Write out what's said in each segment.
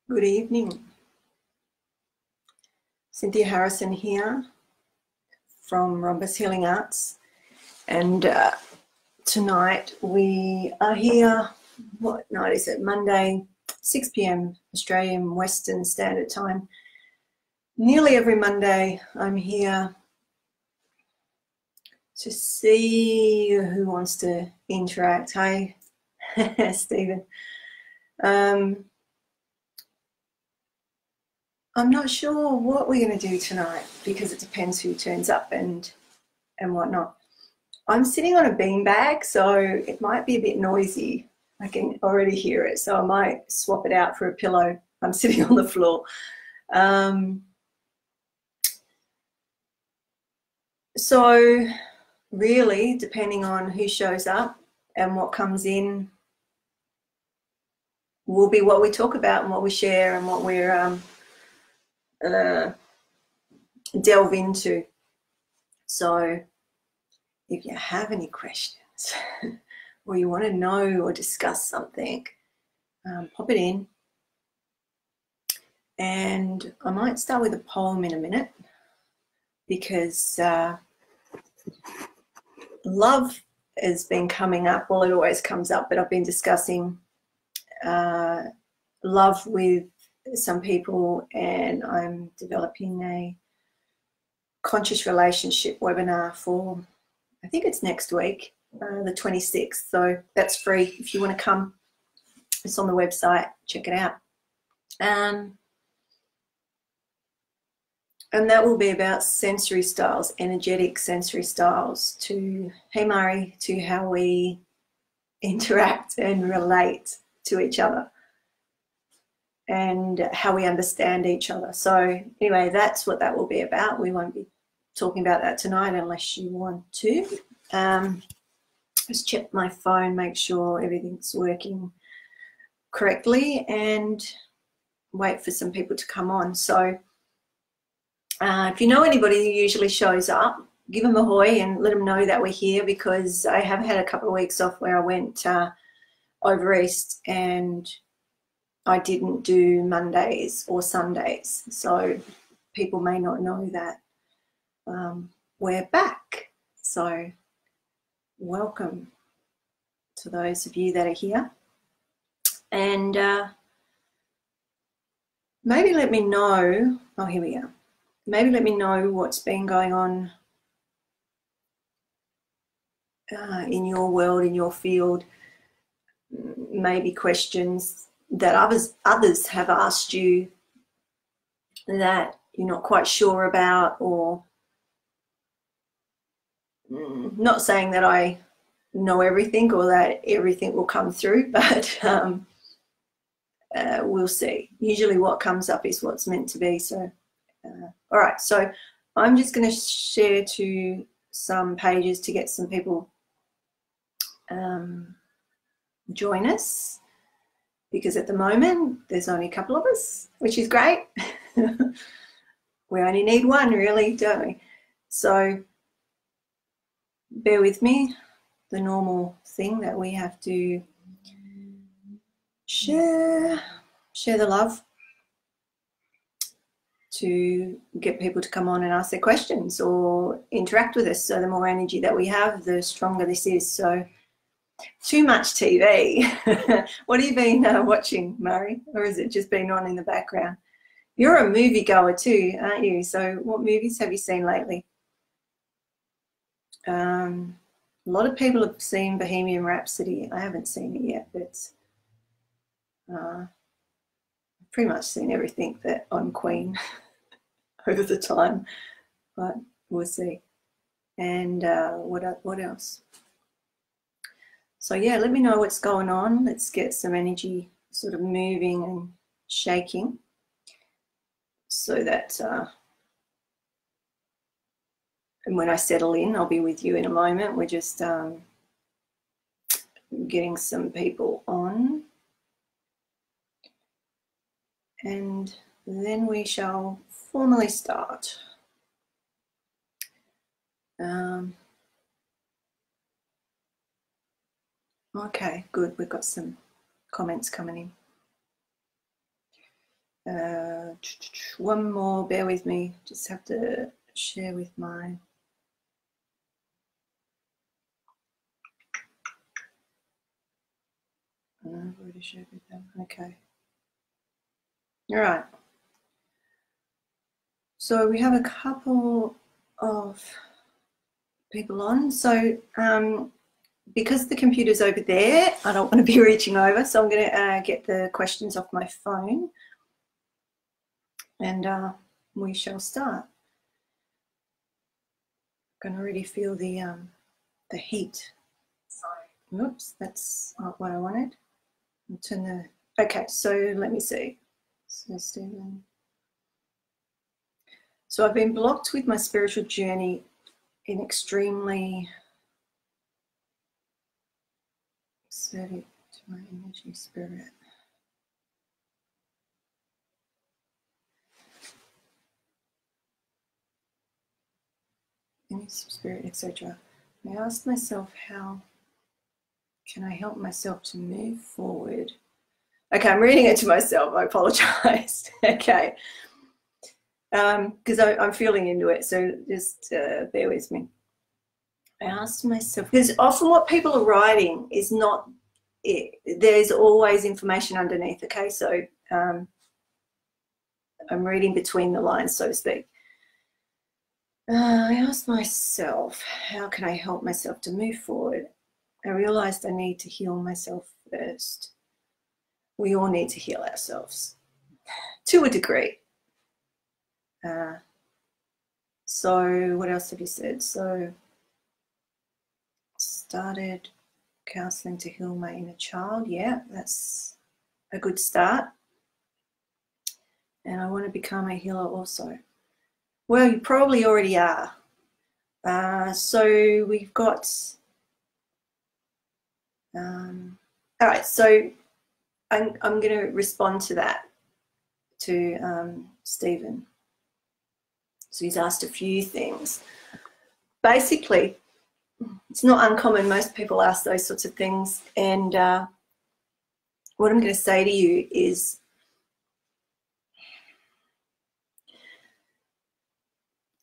Good evening. Cynthia Harrison here from Rhombus Healing Arts, and tonight we are here. What night is it? Monday, 6 p.m. Australian Western Standard Time. Nearly every Monday I'm here to see who wants to interact. Hi, Stephen. I'm not sure what we're going to do tonight because it depends who turns up and whatnot. I'm sitting on a beanbag, so it might be a bit noisy. I can already hear it, so I might swap it out for a pillow. I'm sitting on the floor. So really, depending on who shows up and what comes in, will be what we talk about and what we share and what we're delve into. So if you have any questions or you want to know or discuss something, pop it in. And I might start with a poem in a minute because love has been coming up. Well, it always comes up, but I've been discussing love with some people, and I'm developing a conscious relationship webinar for, I think it's next week, the 26th. So that's free if you want to come. It's on the website. Check it out. And that will be about sensory styles, energetic sensory styles, to, hey Murray, to how we interact and relate to each other and how we understand each other. So anyway, that's what that will be about. We won't be talking about that tonight unless you want to. Just check my phone, make sure everything's working correctly, and wait for some people to come on. So if you know anybody who usually shows up, give them a hoy and let them know that we're here, because I have had a couple of weeks off where I went over East and I didn't do Mondays or Sundays. So people may not know that we're back. So welcome to those of you that are here. And maybe let me know, oh, here we go. Maybe let me know what's been going on in your world, in your field. Maybe questions that others have asked you that you're not quite sure about, or not saying that I know everything or that everything will come through, but we'll see. Usually what comes up is what's meant to be. So all right, so I'm just going to share to some pages to get some people join us, because at the moment there's only a couple of us, which is great. We only need one, really, don't we? So bear with me, the normal thing that we have to share the love to get people to come on and ask their questions or interact with us. So the more energy that we have, the stronger this is. So too much TV. What have you been watching, Murray? Or has it just been on in the background? You're a movie goer too, aren't you? So what movies have you seen lately? A lot of people have seen Bohemian Rhapsody. I haven't seen it yet, but I've pretty much seen everything that on Queen over the time, but we'll see. And what else? So yeah, let me know what's going on. Let's get some energy sort of moving and shaking, so that and when I settle in, I'll be with you in a moment. We're just getting some people on, and then we shall formally start. Okay, good. We've got some comments coming in. One more, bear with me. Just have to share with mine. I've already shared with them. Okay. All right. So we have a couple of people on. So because the computer's over there, I don't want to be reaching over. So I'm going to get the questions off my phone, and we shall start. I can already feel the heat. Sorry. Oops, that's not what I wanted. I'll turn the. Okay, so let me see. So Stephen. So I've been blocked with my spiritual journey in extremely assertive to my energy spirit. Any spirit, etc. I asked myself, how can I help myself to move forward? Okay, I'm reading it to myself. I apologize. Okay. Because I'm feeling into it, so just bear with me. I asked myself, because often what people are writing is not it. There's always information underneath, okay? So I'm reading between the lines, so to speak. I asked myself, how can I help myself to move forward? I realized I need to heal myself first. We all need to heal ourselves to a degree. So what else have you said? So started counseling to heal my inner child. Yeah, that's a good start. And I want to become a healer also. Well, you probably already are. So we've got, all right, so I'm going to respond to that, to Stephen. So he's asked a few things. Basically, it's not uncommon. Most people ask those sorts of things. And what I'm going to say to you is,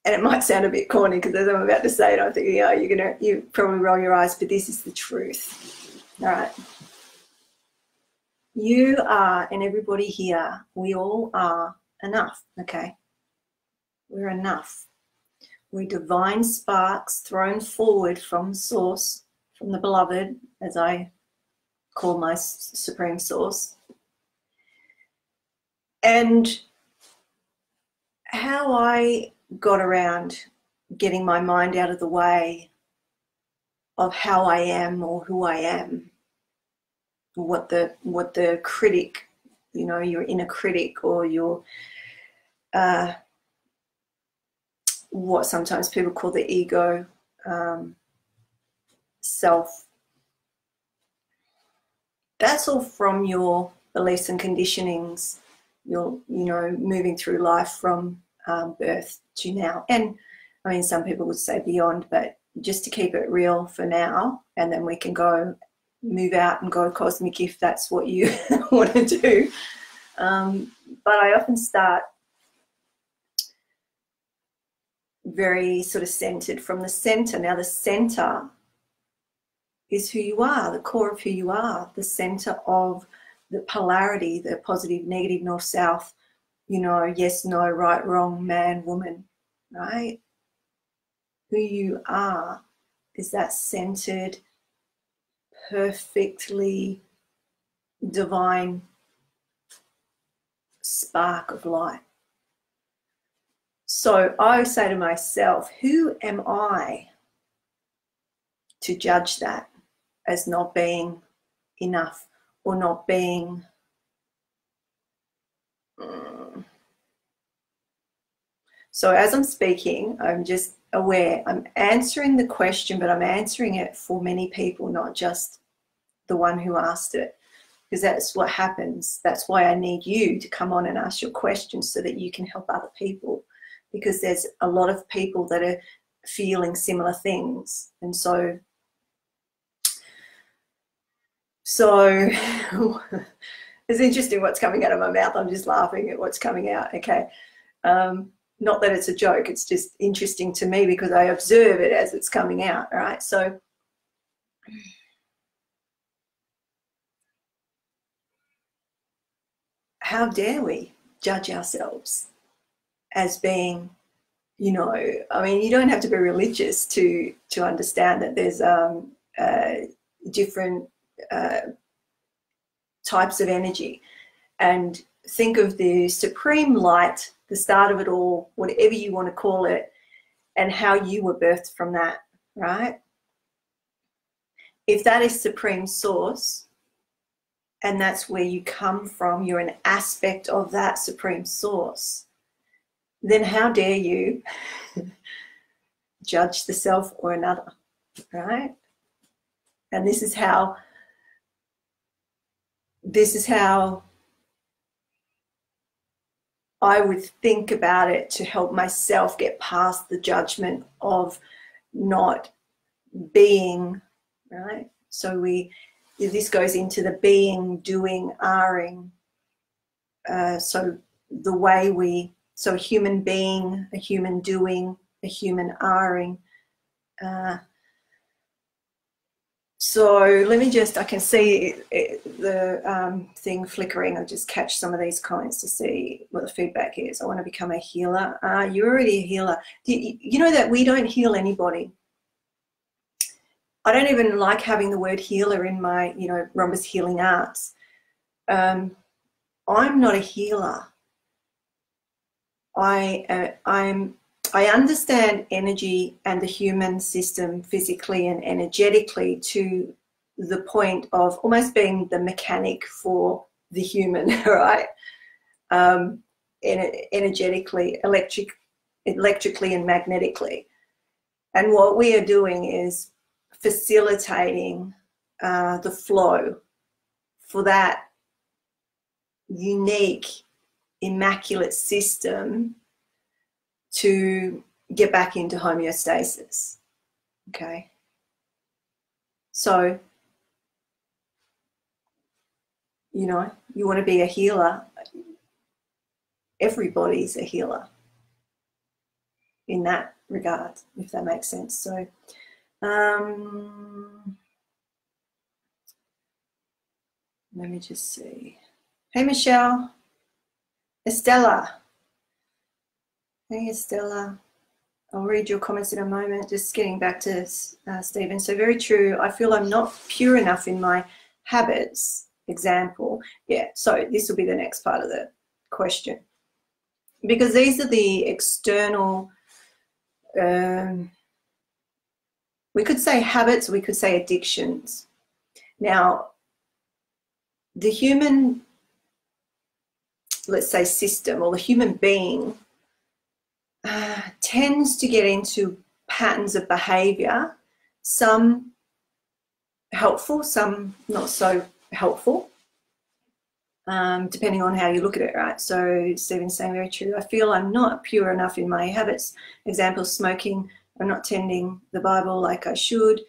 and it might sound a bit corny because as I'm about to say it, I'm thinking, oh, you probably roll your eyes, but this is the truth. All right. You are, and everybody here, we all are enough, okay? We're enough. We're divine sparks thrown forward from source, from the beloved, as I call my supreme source. And how I got around getting my mind out of the way of how I am or who I am, what the critic, your inner critic, or your what sometimes people call the ego self. That's all from your beliefs and conditionings. You're moving through life from birth to now, and I mean some people would say beyond, but just to keep it real for now, and then we can move out and go cosmic if that's what you want to do. But I often start very sort of centered from the center. Now the center is who you are, the core of who you are, the center of the polarity, the positive, negative, north, south, yes, no, right, wrong, man, woman, right? Who you are is that centered, perfectly divine spark of light. So I say to myself, who am I to judge that as not being enough or not being So as I'm speaking, I'm just aware, I'm answering the question, but I'm answering it for many people, not just the one who asked it, because that's what happens. That's why I need you to come on and ask your questions so that you can help other people, because there's a lot of people that are feeling similar things. And so It's interesting what's coming out of my mouth. I'm just laughing at what's coming out. Okay. Not that it's a joke. It's just interesting to me because I observe it as it's coming out. All right. So how dare we judge ourselves as being, you know, I mean, you don't have to be religious to understand that there's different types of energy. And think of the supreme light, the start of it all, whatever you want to call it, and how you were birthed from that, right? If that is supreme source, and that's where you come from, you're an aspect of that supreme source, then how dare you judge the self or another, right? And this is how I would think about it to help myself get past the judgment of not being, right? So this goes into the being, doing, R-ing. So the way so a human being, a human doing, a human R-ing. So let me just, I can see the thing flickering. I'll just catch some of these comments to see what the feedback is. I want to become a healer. You're already a healer. You know that we don't heal anybody. I don't even like having the word healer in my, you know, Rhomba's Healing Arts. I'm not a healer. I understand energy and the human system physically and energetically to the point of almost being the mechanic for the human, right? Energetically, electrically and magnetically. And what we are doing is facilitating the flow for that unique, immaculate system to get back into homeostasis. Okay. So, you know, you want to be a healer. Everybody's a healer in that regard, if that makes sense. So, let me just see. Hey, Michelle. Estella. Hey, Estella. I'll read your comments in a moment. Just getting back to Stephen. So very true. I feel I'm not pure enough in my habits. Example. Yeah, so this will be the next part of the question. Because these are the external, we could say habits, we could say addictions. Now, the human, let's say, system, or the human being tends to get into patterns of behavior, some helpful, some not so helpful, depending on how you look at it, right? So Stephen's saying very true. I feel I'm not pure enough in my habits. Example, smoking. I'm not tending the Bible like I should.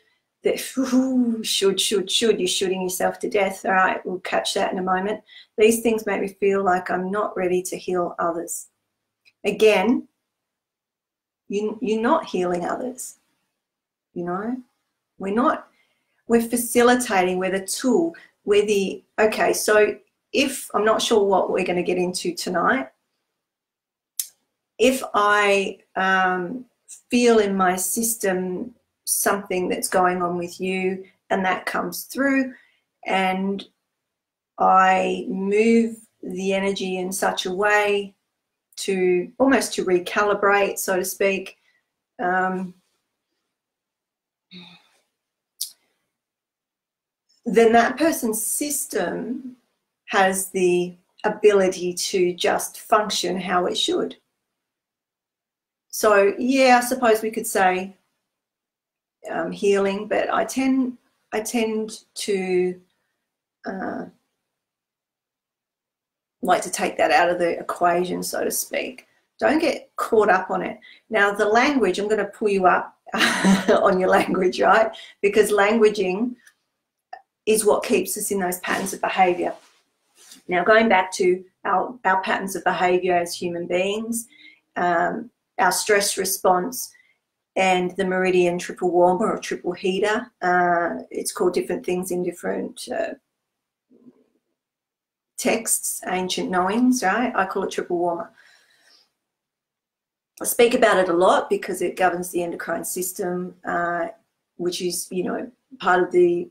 Should. You're shooting yourself to death. All right, we'll catch that in a moment. These things make me feel like I'm not ready to heal others. Again, you're not healing others. You know, we're facilitating, we're the tool, okay, so if, I'm not sure what we're going to get into tonight, if I feel in my system something that's going on with you and that comes through, and I move the energy in such a way to almost to recalibrate, so to speak, then that person's system has the ability to just function how it should. So yeah, I suppose we could say healing, but I tend to like to take that out of the equation, so to speak. Don't get caught up on it. Now, the language, I'm going to pull you up on your language, right? Because languaging is what keeps us in those patterns of behavior. Now, going back to our patterns of behaviour as human beings, our stress response and the meridian triple warmer or triple heater, it's called different things in different texts, ancient knowings, right? I call it triple warmer. I speak about it a lot because it governs the endocrine system, which is, you know, part of the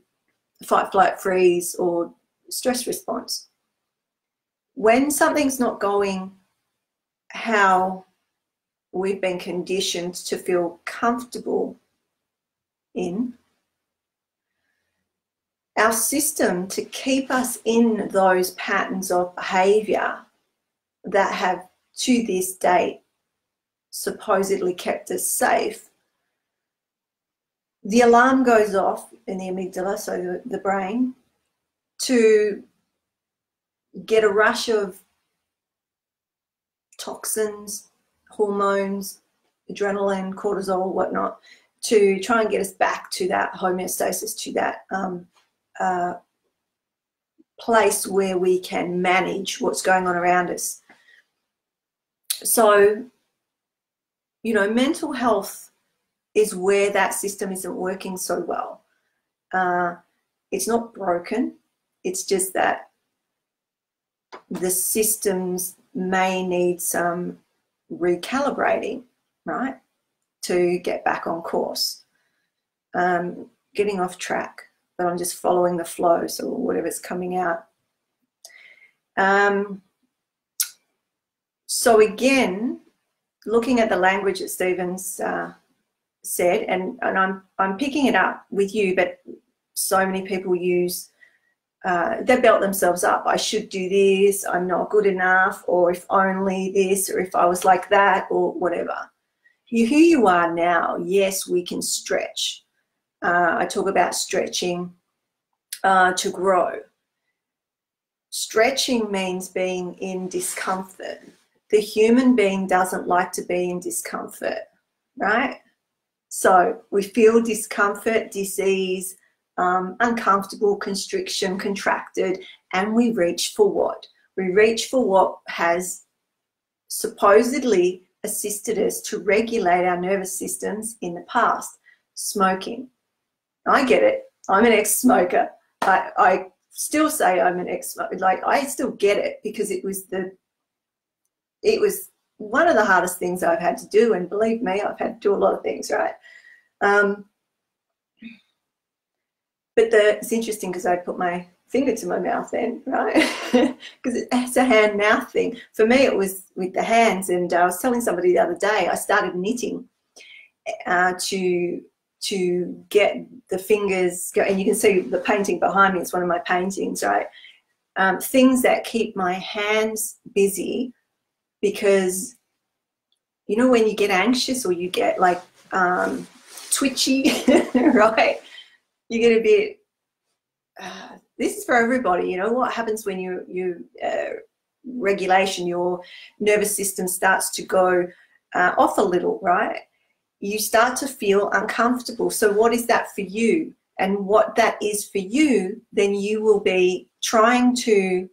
fight, flight, freeze or stress response. When something's not going how we've been conditioned to feel comfortable in, our system, to keep us in those patterns of behaviour that have to this date supposedly kept us safe, the alarm goes off in the amygdala, so the brain, to get a rush of toxins, hormones, adrenaline, cortisol, whatnot, to try and get us back to that homeostasis, to that place where we can manage what's going on around us. So, you know, mental health is where that system isn't working so well. It's not broken. It's just that the systems may need some recalibrating, right, to get back on course. Getting off track, but I'm just following the flow, so whatever's coming out. So again, looking at the language that Stephen's said, and I'm picking it up with you, but so many people use, they belt themselves up. I should do this, I'm not good enough, or if only this, or if I was like that, or whatever. Who you are now, yes, we can stretch. I talk about stretching to grow. Stretching means being in discomfort. The human being doesn't like to be in discomfort, right? So we feel discomfort, disease, uncomfortable, constriction, contracted, and we reach for what? We reach for what has supposedly assisted us to regulate our nervous systems in the past. Smoking. I get it. I'm an ex-smoker. I still say I'm an ex-smoker. Like, I still get it because it was one of the hardest things I've had to do, and believe me, I've had to do a lot of things, right? But it's interesting because I put my finger to my mouth then, right? Because it's a hand-mouth thing. For me, it was with the hands, and I was telling somebody the other day, I started knitting to get the fingers go, and you can see the painting behind me. It's one of my paintings, right? Things that keep my hands busy, because you know when you get anxious or you get like twitchy, right? You get a bit. This is for everybody. You know what happens when you regulation, your nervous system starts to go off a little, right? You start to feel uncomfortable. So what is that for you? And what that is for you, then you will be trying to,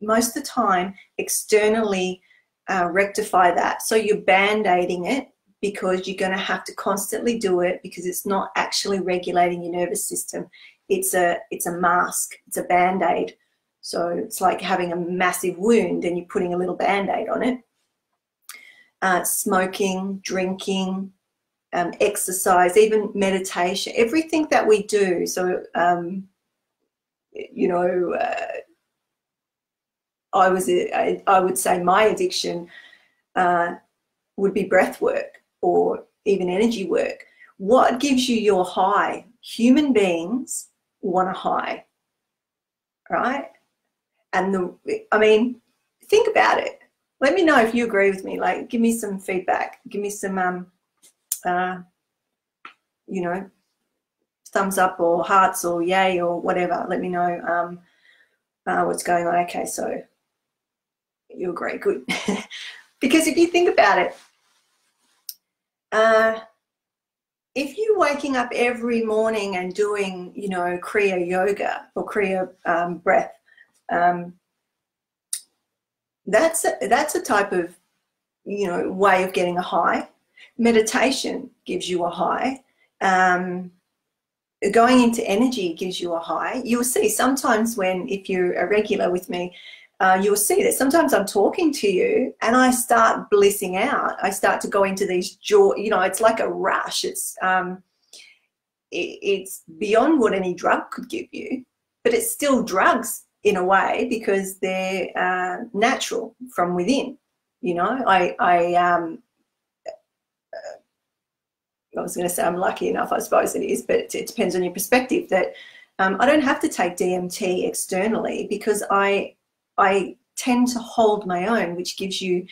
most of the time, externally rectify that. So you're band-aiding it because you're going to have to constantly do it because it's not actually regulating your nervous system. It's a mask. It's a band-aid. So it's like having a massive wound and you're putting a little band-aid on it. Smoking, drinking, exercise, even meditation, everything that we do. So, you know, I would say my addiction would be breath work or even energy work. What gives you your high? Human beings want a high, right? And I mean, think about it. Let me know if you agree with me. Like, give me some feedback. Give me some, you know, thumbs up or hearts or yay or whatever. Let me know what's going on. Okay, so you agree, good. Because if you think about it, if you're waking up every morning and doing, you know, Kriya yoga or Kriya breath, that's a type of, you know, way of getting a high. Meditation gives you a high. Going into energy gives you a high. You'll see sometimes if you're a regular with me, you'll see that sometimes I'm talking to you and I start blissing out. I start to go into these joy, you know, it's like a rush. It's beyond what any drug could give you, but it's still drugs in a way because they're natural from within. You know, I was going to say I'm lucky enough, I suppose it is, but it depends on your perspective, that I don't have to take DMT externally because I tend to hold my own, which gives you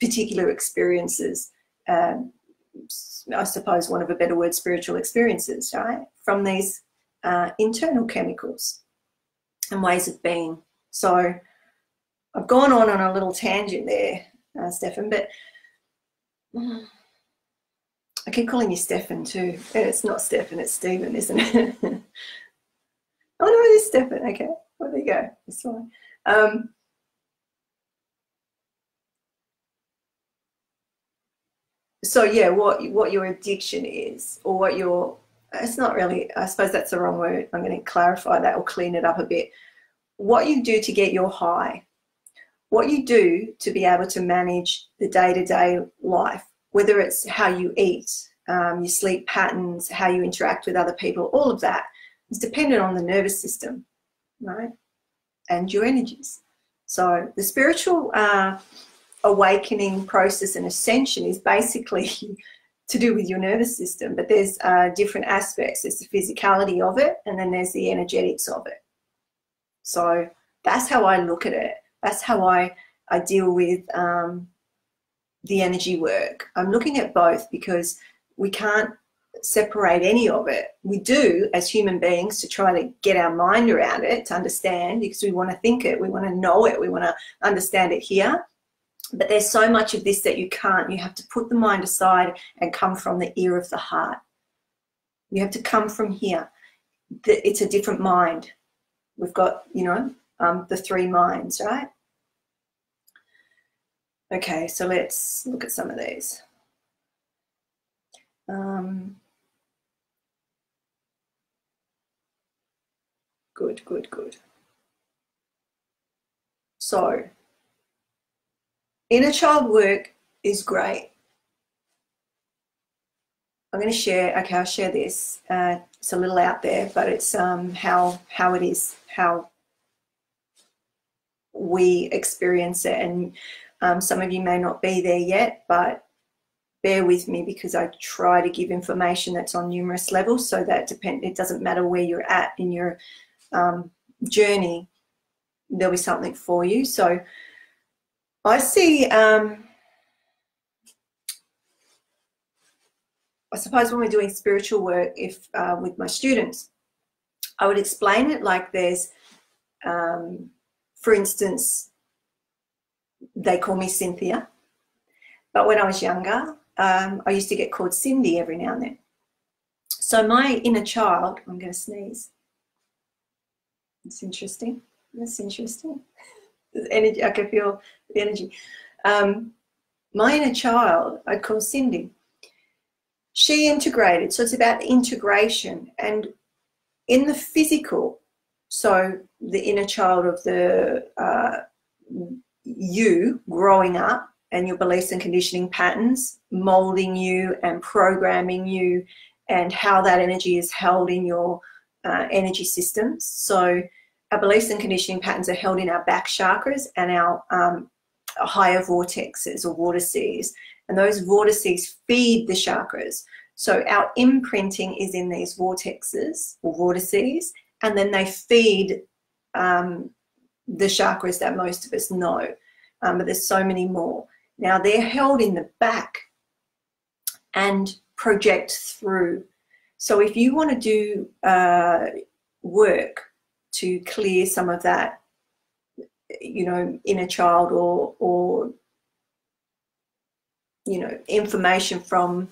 particular experiences, I suppose one of a better word, spiritual experiences, right, from these internal chemicals and ways of being. So I've gone on a little tangent there, Stefan, but I keep calling you Stefan too. It's not Stefan, it's Stephen, isn't it? Oh no, it is Stefan. Okay, well, there you go. That's fine. So yeah, what your addiction is, or what your, it's not really, I suppose that's the wrong word. I'm going to clarify that or clean it up a bit. What you do to get your high, what you do to be able to manage the day-to-day life, whether it's how you eat, your sleep patterns, how you interact with other people, all of that is dependent on the nervous system, right, and your energies. So the spiritual awakening process and ascension is basically to do with your nervous system, but there's different aspects. There's the physicality of it, and then there's the energetics of it. So that's how I look at it. That's how I deal with the energy work. I'm looking at both because we can't separate any of it. We do as human beings to try to get our mind around it, to understand, because we want to think it, we want to know it, we want to understand it here. But there's so much of this that you can't. You have to put the mind aside and come from the ear of the heart. You have to come from here. It's a different mind. We've got, you know, the three minds, right? Okay, so let's look at some of these. Good. So, inner child work is great. I'm going to share, okay, I'll share this. It's a little out there, but it's how it is, how we experience it. And some of you may not be there yet, but bear with me because I try to give information that's on numerous levels, so that it doesn't matter where you're at in your journey, there'll be something for you. So I see, I suppose when we're doing spiritual work, if with my students, I would explain it like there's, for instance, they call me Cynthia, but when I was younger, I used to get called Cindy every now and then. So my inner child, I'm going to sneeze. It's interesting. That's interesting. There's energy. I can feel the energy. My inner child, I'd call Cindy. She integrated. So it's about integration. And in the physical, so the inner child of the you growing up, and your beliefs and conditioning patterns molding you and programming you, and how that energy is held in your energy systems. So our beliefs and conditioning patterns are held in our back chakras and our higher vortexes or vortices, and those vortices feed the chakras. So our imprinting is in these vortexes or vortices, and then they feed the chakras that most of us know, but there's so many more. Now they're held in the back and project through. So if you want to do work to clear some of that, you know, inner child or you know, information from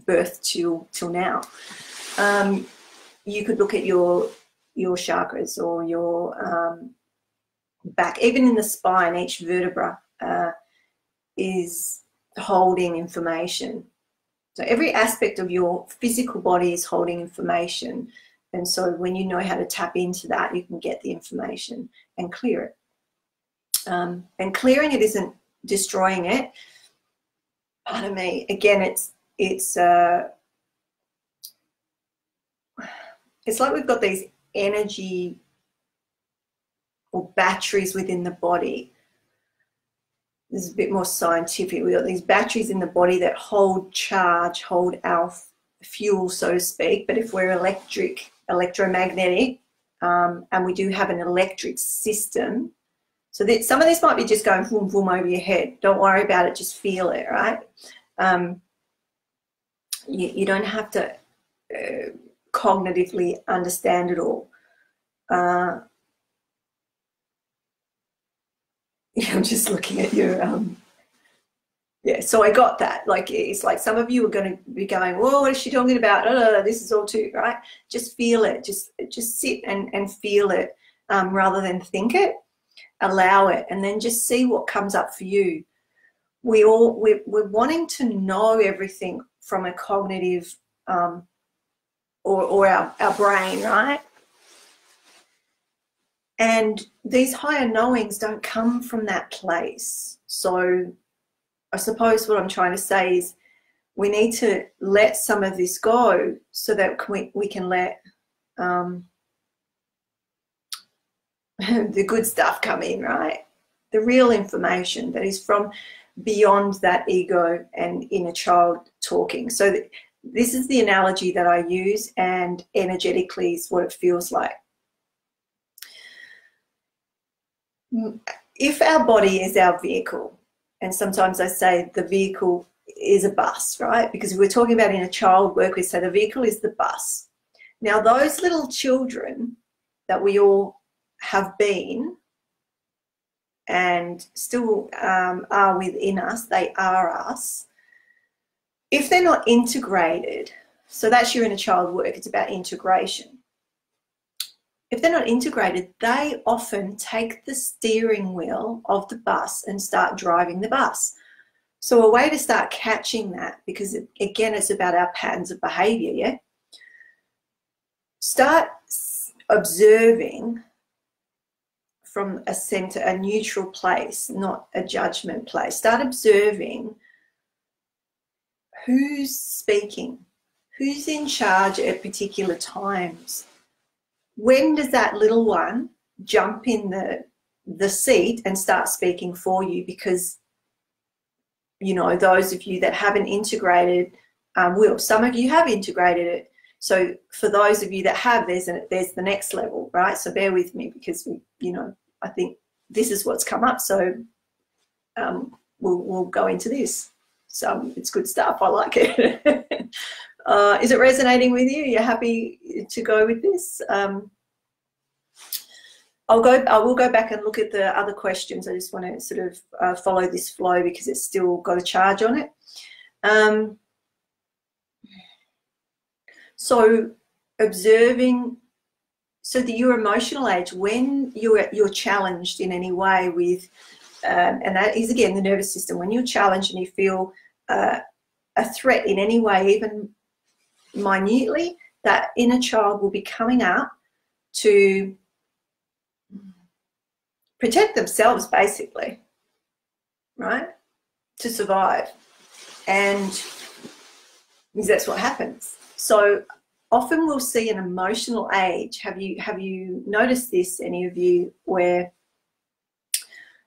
birth till now, you could look at your chakras or your back, even in the spine, each vertebra is holding information. So every aspect of your physical body is holding information. And so when you know how to tap into that, you can get the it's and clear it. And clearing it isn't destroying it. Pardon me. Again, it's like we've got these energy or batteries within the body. This is a bit more scientific. We've got these batteries in the body that hold charge, hold our fuel, so to speak. But if we're electromagnetic, and we do have an electric system, so that some of this might be just going boom, boom over your head. Don't worry about it. Just feel it, right? You don't have to cognitively understand it all. I'm just looking at your, yeah, so I got that. Like, it's like some of you are going to be going, whoa, what is she talking about? Oh, this is all too, right? Just feel it. Just sit and feel it rather than think it. Allow it, and then just see what comes up for you. We're wanting to know everything from a cognitive or our brain, right? And these higher knowings don't come from that place. So I suppose what I'm trying to say is we need to let some of this go so that we can let the good stuff come in, right? The real information that is from beyond that ego and inner child talking. So this is the analogy that I use, and energetically is what it feels like. If our body is our vehicle, and sometimes I say the vehicle is a bus, right? Because if we're talking about inner child work, we say the vehicle is the bus. Now, those little children that we all have been and still are within us, they are us. If they're not integrated, so that's your inner child work, it's about integration. If they're not integrated, they often take the steering wheel of the bus and start driving the bus. So a way to start catching that, because again, it's about our patterns of behavior, yeah? Start observing from a center, a neutral place, not a judgment place. Start observing who's speaking, who's in charge at particular times. When does that little one jump in the seat and start speaking for you? Because, you know, those of you that haven't integrated will. Some of you have integrated it. So for those of you that have, there's the next level, right? So bear with me, because you know, I think this is what's come up. So we'll go into this. So it's good stuff. I like it. Is it resonating with you? You're happy to go with this? I will go back and look at the other questions. I just want to sort of follow this flow because it's still got a charge on it. So observing, so your emotional age, when you're challenged in any way with, and that is again the nervous system, when you're challenged and you feel a threat in any way, even minutely, that inner child will be coming up to protect themselves, basically, right? To survive. And that's what happens. So often we'll see an emotional age. Have you noticed this, any of you, where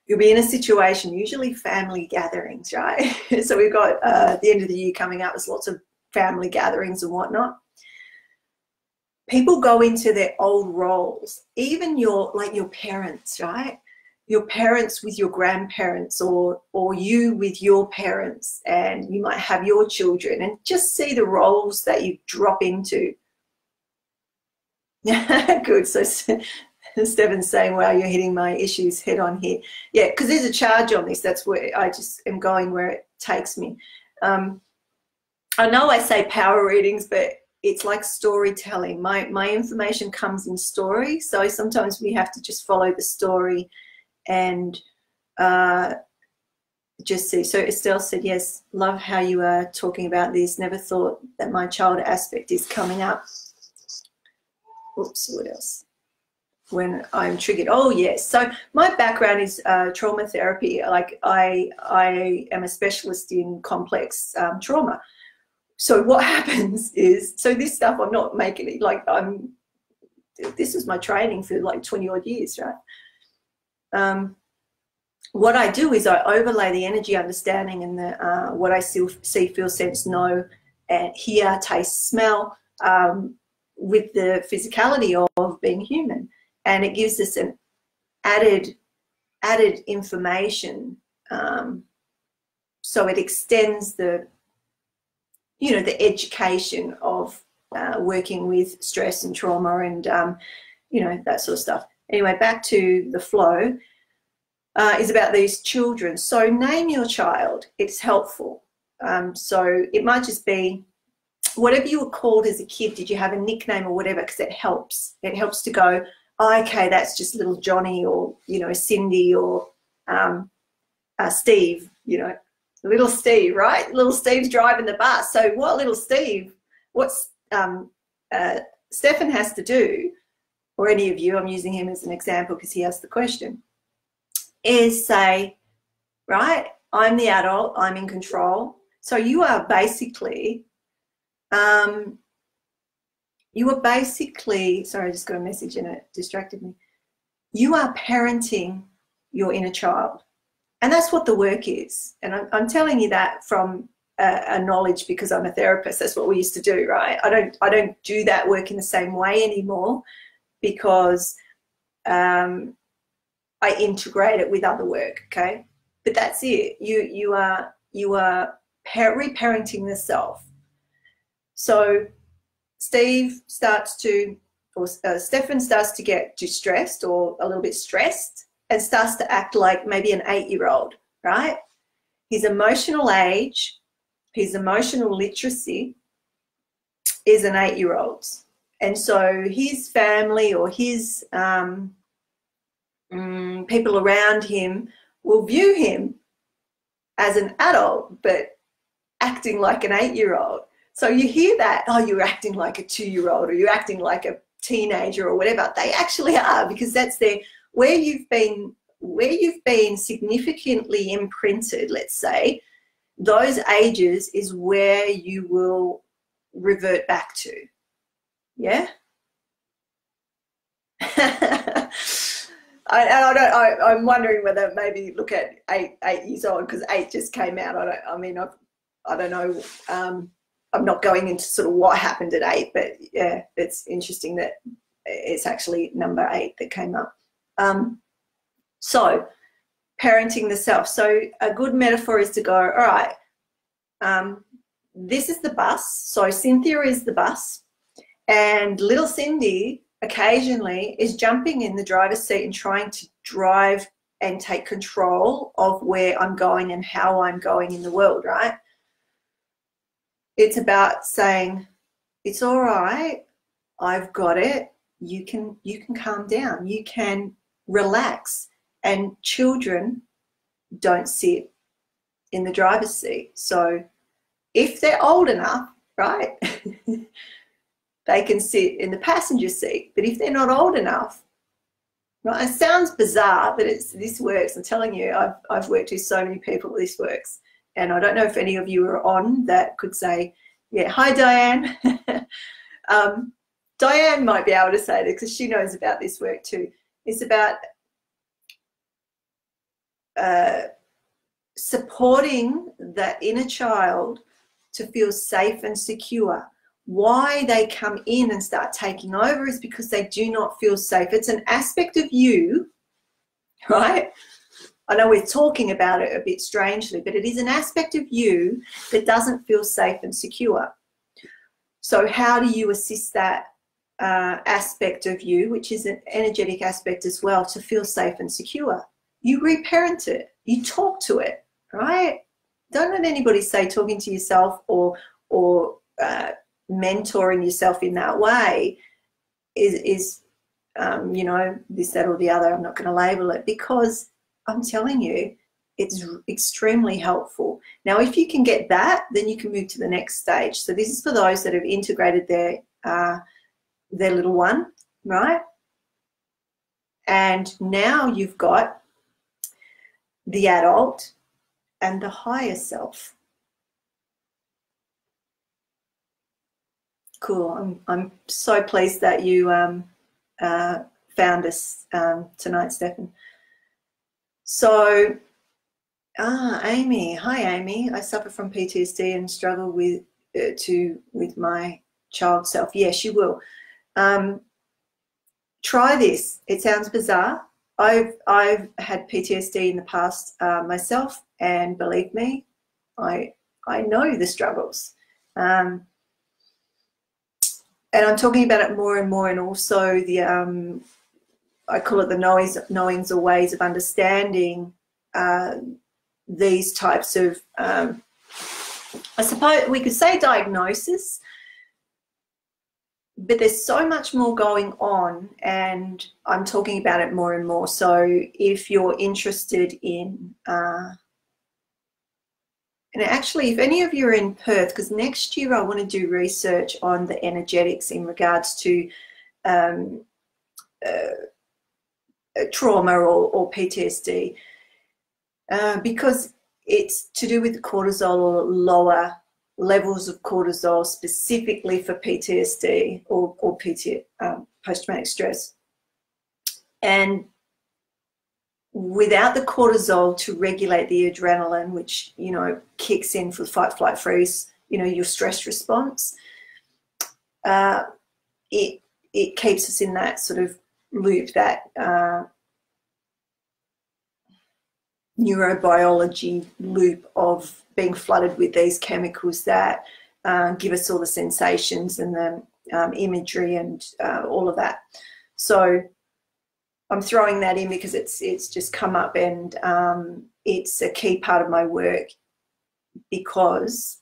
you'll be in a situation, usually family gatherings, right? So we've got the end of the year coming up, there's lots of family gatherings and whatnot. People go into their old roles, even your parents, right? Your parents with your grandparents, or you with your parents, and you might have your children, and just see the roles that you drop into. Good. So Steven's saying, wow, you're hitting my issues head on here. Yeah, because there's a charge on this. That's where I just am going, where it takes me. I know I say power readings, but it's like storytelling. My information comes in story, so sometimes we have to just follow the story and just see. So Estelle said, yes, love how you are talking about this. Never thought that my child aspect is coming up. Oops, what else? When I'm triggered. Oh, yes. So my background is trauma therapy. Like I am a specialist in complex trauma. So what happens is, so this stuff I'm not making it, like this is my training for like 20 odd years, right? What I do is I overlay the energy understanding and the what I see, feel, sense, know, and hear, taste, smell with the physicality of being human, and it gives us an added information. So it extends the, you know, the education of working with stress and trauma and you know, that sort of stuff. Anyway, back to the flow. Is about these children. So name your child. It's helpful. So it might just be whatever you were called as a kid. Did you have a nickname or whatever? Because it helps. It helps to go, oh, okay, that's just little Johnny, or, you know, Cindy, or Steve, you know, little Steve, right? Little Steve's driving the bus. So what little Steve, what's Stefan has to do, or any of you, I'm using him as an example because he asked the question, is say, right, I'm the adult, I'm in control. So you are basically, sorry, I just got a message and it distracted me. You are parenting your inner child. And that's what the work is. And I'm telling you that from a knowledge, because I'm a therapist. That's what we used to do, right? I don't do that work in the same way anymore, because I integrate it with other work, okay? But that's it. You are reparenting the self. So Steve starts to, or Stefan starts to get distressed or a little bit stressed and starts to act like maybe an 8-year-old, right? His emotional age, his emotional literacy is an 8-year-old's. And so his family or his people around him will view him as an adult, but acting like an 8-year-old. So you hear that, oh, you're acting like a 2-year-old, or you're acting like a teenager or whatever. They actually are, because that's where you've been significantly imprinted, let's say, those ages is where you will revert back to. Yeah? I'm wondering whether maybe look at 8 years old, because 8 just came out. I don't know. I'm not going into sort of what happened at 8, but yeah, it's interesting that it's actually number 8 that came up. So parenting the self. So a good metaphor is to go, all right, this is the bus. So Cynthia is the bus, and little Cindy occasionally is jumping in the driver's seat and trying to drive and take control of where I'm going and how I'm going in the world, right? It's about saying, it's all right, I've got it, you can calm down, you can relax. And children don't sit in the driver's seat. So if they're old enough, right, they can sit in the passenger seat. But if they're not old enough, right, it sounds bizarre, but this works. I'm telling you, I've worked with so many people, this works. And I don't know if any of you are on that could say, yeah, hi, Diane. Diane might be able to say that because she knows about this work too. It's about supporting that inner child to feel safe and secure. Why they come in and start taking over is because they do not feel safe. It's an aspect of you, right? I know we're talking about it a bit strangely, but it is an aspect of you that doesn't feel safe and secure. So how do you assist that aspect of you, which is an energetic aspect as well, to feel safe and secure? You reparent it. You talk to it, right? Don't let anybody say talking to yourself or mentoring yourself in that way is you know, this, that, or the other. I'm not going to label it, because I'm telling you, it's extremely helpful. Now, if you can get that, then you can move to the next stage. So this is for those that have integrated their little one, right? And now you've got the adult and the higher self. Cool. I'm so pleased that you found us tonight, Stefan. So, Amy. Hi, Amy. I suffer from PTSD and struggle with my child self. Yes, you will. Try this. It sounds bizarre. I've had PTSD in the past myself, and believe me, I know the struggles. And I'm talking about it more and more, and also the I call it the knowings or ways of understanding these types of I suppose we could say diagnosis, but there's so much more going on, and I'm talking about it more and more. So if you're interested in and actually, if any of you are in Perth, because next year I want to do research on the energetics in regards to trauma or PTSD, because it's to do with the cortisol or lower levels of cortisol specifically for PTSD or post-traumatic stress. And without the cortisol to regulate the adrenaline, which, you know, kicks in for fight, flight, freeze, you know, your stress response, it keeps us in that sort of loop, that neurobiology loop of being flooded with these chemicals that give us all the sensations and the imagery and all of that. So I'm throwing that in because it's just come up, and it's a key part of my work, because,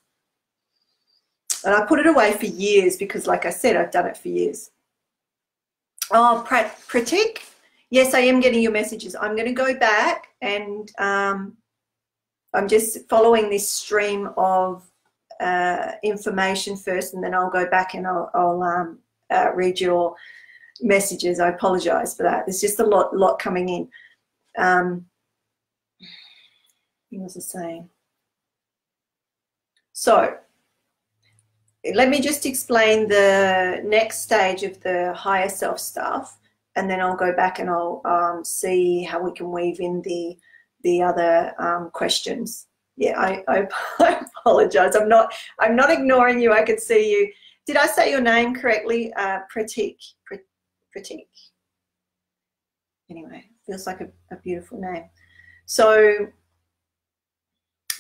and I put it away for years because, like I said, I've done it for years. Oh, Pratik, yes, I am getting your messages. I'm going to go back, and I'm just following this stream of information first, and then I'll go back and I'll read your messages. I apologize for that. There's just a lot coming in. What was I saying? So let me just explain the next stage of the higher self stuff, and then I'll go back and I'll see how we can weave in the other questions. Yeah, I apologize. I'm not ignoring you. I can see you. Did I say your name correctly? Pratik. Pratik. Anyway, feels like a beautiful name. So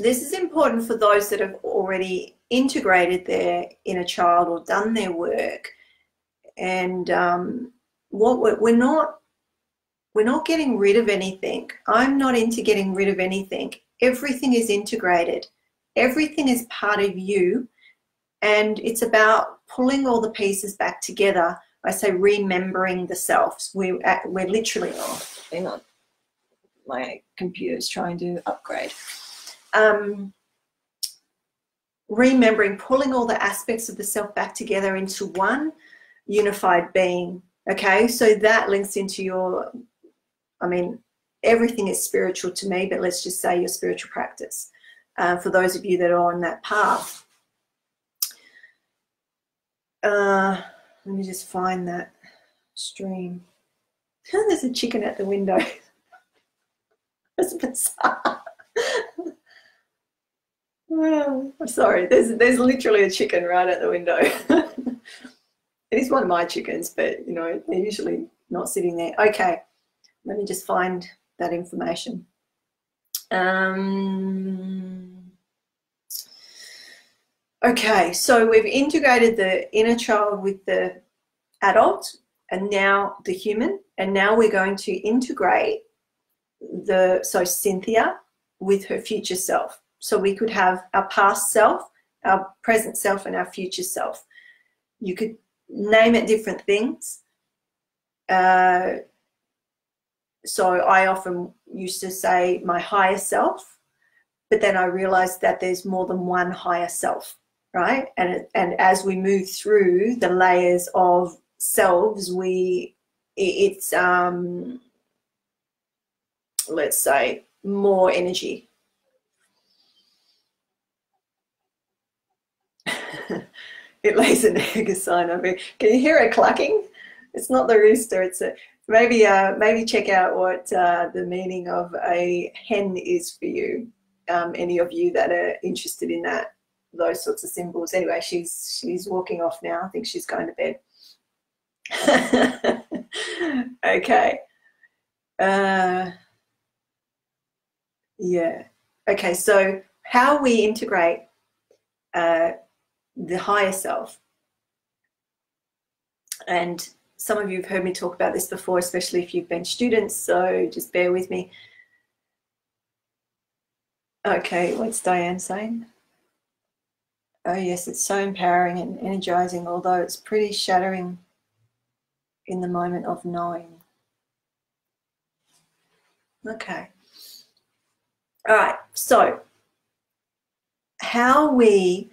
this is important for those that have already integrated their inner child or done their work, and we're not getting rid of anything. I'm not into getting rid of anything. Everything is integrated. Everything is part of you, and it's about pulling all the pieces back together. I say remembering the selves. We're literally, oh, hang on, my computer's trying to upgrade. Remembering, pulling all the aspects of the self back together into one unified being. Okay, so that links into your, I mean, everything is spiritual to me, but let's just say your spiritual practice. For those of you that are on that path. Let me just find that stream. There's a chicken at the window. That's bizarre. Oh, I'm sorry. There's literally a chicken right at the window. It is one of my chickens, but you know, they're usually not sitting there. Okay, let me just find that information. Okay, so we've integrated the inner child with the adult, and now the human, and now we're going to integrate so Cynthia with her future self. So we could have our past self, our present self, and our future self. You could name it different things, So I often used to say my higher self, but then I realized that there's more than one higher self, right? And as we move through the layers of selves, it's let's say more energy. It lays an egg, a sign of it. Can you hear it clucking? It's not the rooster. It's a maybe check out what the meaning of a hen is for you. Any of you that are interested in those sorts of symbols. Anyway, she's walking off now. I think she's going to bed. Okay. Yeah. Okay. So how we integrate the higher self, and some of you have heard me talk about this before, especially if you've been students, so just bear with me. Okay, what's Diane saying? Oh yes, it's so empowering and energizing, although it's pretty shattering in the moment of knowing. Okay. All right, so how we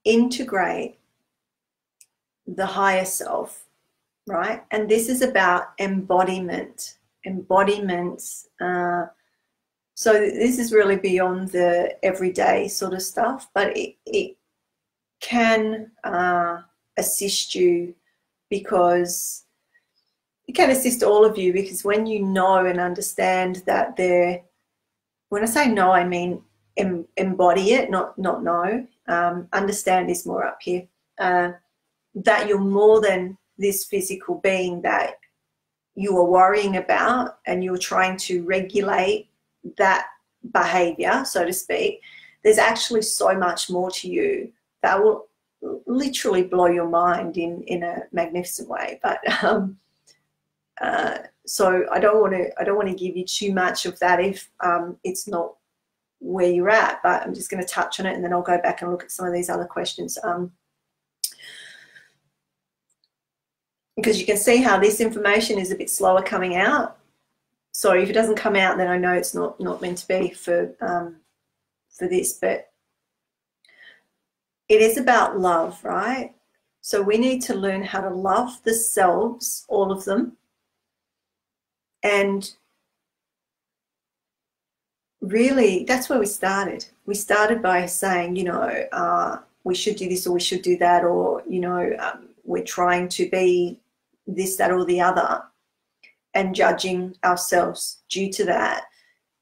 integrate the higher self, right? And this is about embodiment. So this is really beyond the everyday sort of stuff, but it can assist you, because it can assist all of you, because when you know and understand that when I say know, I mean embody it, not know. Understand is more up here. That you're more than this physical being that you are worrying about, and you're trying to regulate that behavior, so to speak. There's actually so much more to you that will literally blow your mind in a magnificent way. But so I don't want to give you too much of that if it's not where you're at. But I'm just going to touch on it, and then I'll go back and look at some of these other questions. Because you can see how this information is a bit slower coming out. So if it doesn't come out, then I know it's not meant to be for this. But it is about love, right? So we need to learn how to love the selves, all of them. And really, that's where we started. We started by saying, you know, we should do this or we should do that, or, you know, we're trying to be this, that, or the other, and judging ourselves due to that.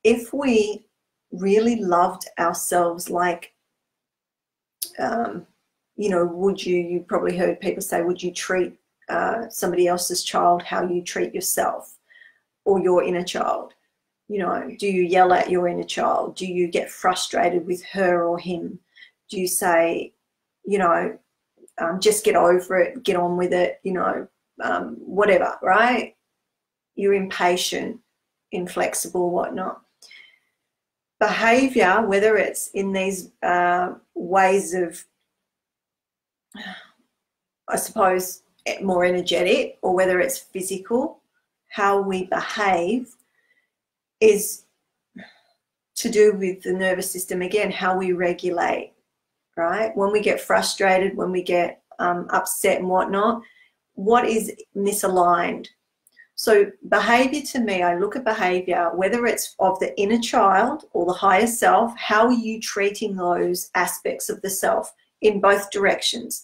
If we really loved ourselves, like, you know, you probably heard people say, would you treat somebody else's child how you treat yourself or your inner child? You know, do you yell at your inner child? Do you get frustrated with her or him? Do you say, you know, just get over it, get on with it, you know, whatever, right? You're impatient, inflexible, whatnot. Behavior, whether it's in these ways of, I suppose, more energetic, or whether it's physical, how we behave is to do with the nervous system. Again, how we regulate, right? When we get frustrated, when we get upset and whatnot, what is misaligned? So behavior, to me, I look at behavior, whether it's of the inner child or the higher self, how are you treating those aspects of the self in both directions?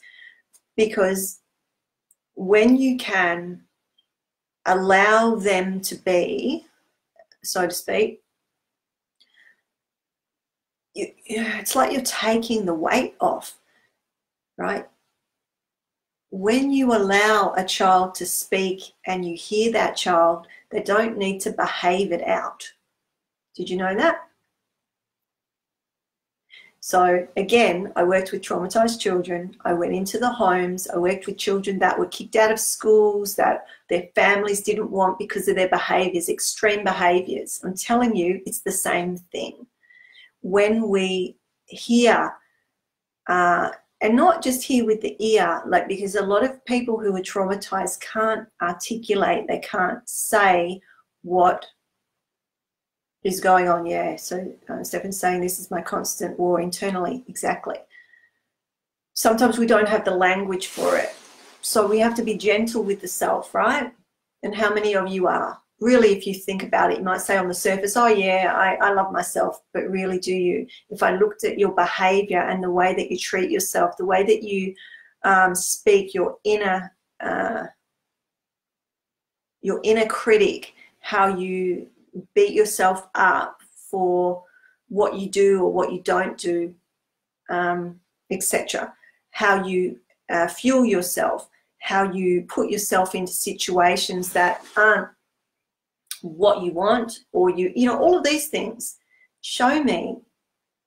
Because when you can allow them to be, so to speak, it's like you're taking the weight off, right? When you allow a child to speak and you hear that child, they don't need to behave it out. Did you know that? So again, I worked with traumatized children. I went into the homes. I worked with children that were kicked out of schools, that their families didn't want because of their behaviors, extreme behaviors. I'm telling you, it's the same thing. When we hear And not just here with the ear, like, because a lot of people who are traumatized can't articulate, they can't say what is going on. Yeah, so Stefan's saying this is my constant war internally. Exactly. Sometimes we don't have the language for it. So we have to be gentle with the self, right? And how many of you are? Really, if you think about it, you might say on the surface, oh yeah, I love myself, but really do you? If I looked at your behavior and the way that you treat yourself, the way that you speak, your inner critic, how you beat yourself up for what you do or what you don't do, etc. How you fuel yourself, how you put yourself into situations that aren't what you want, or you know, all of these things show me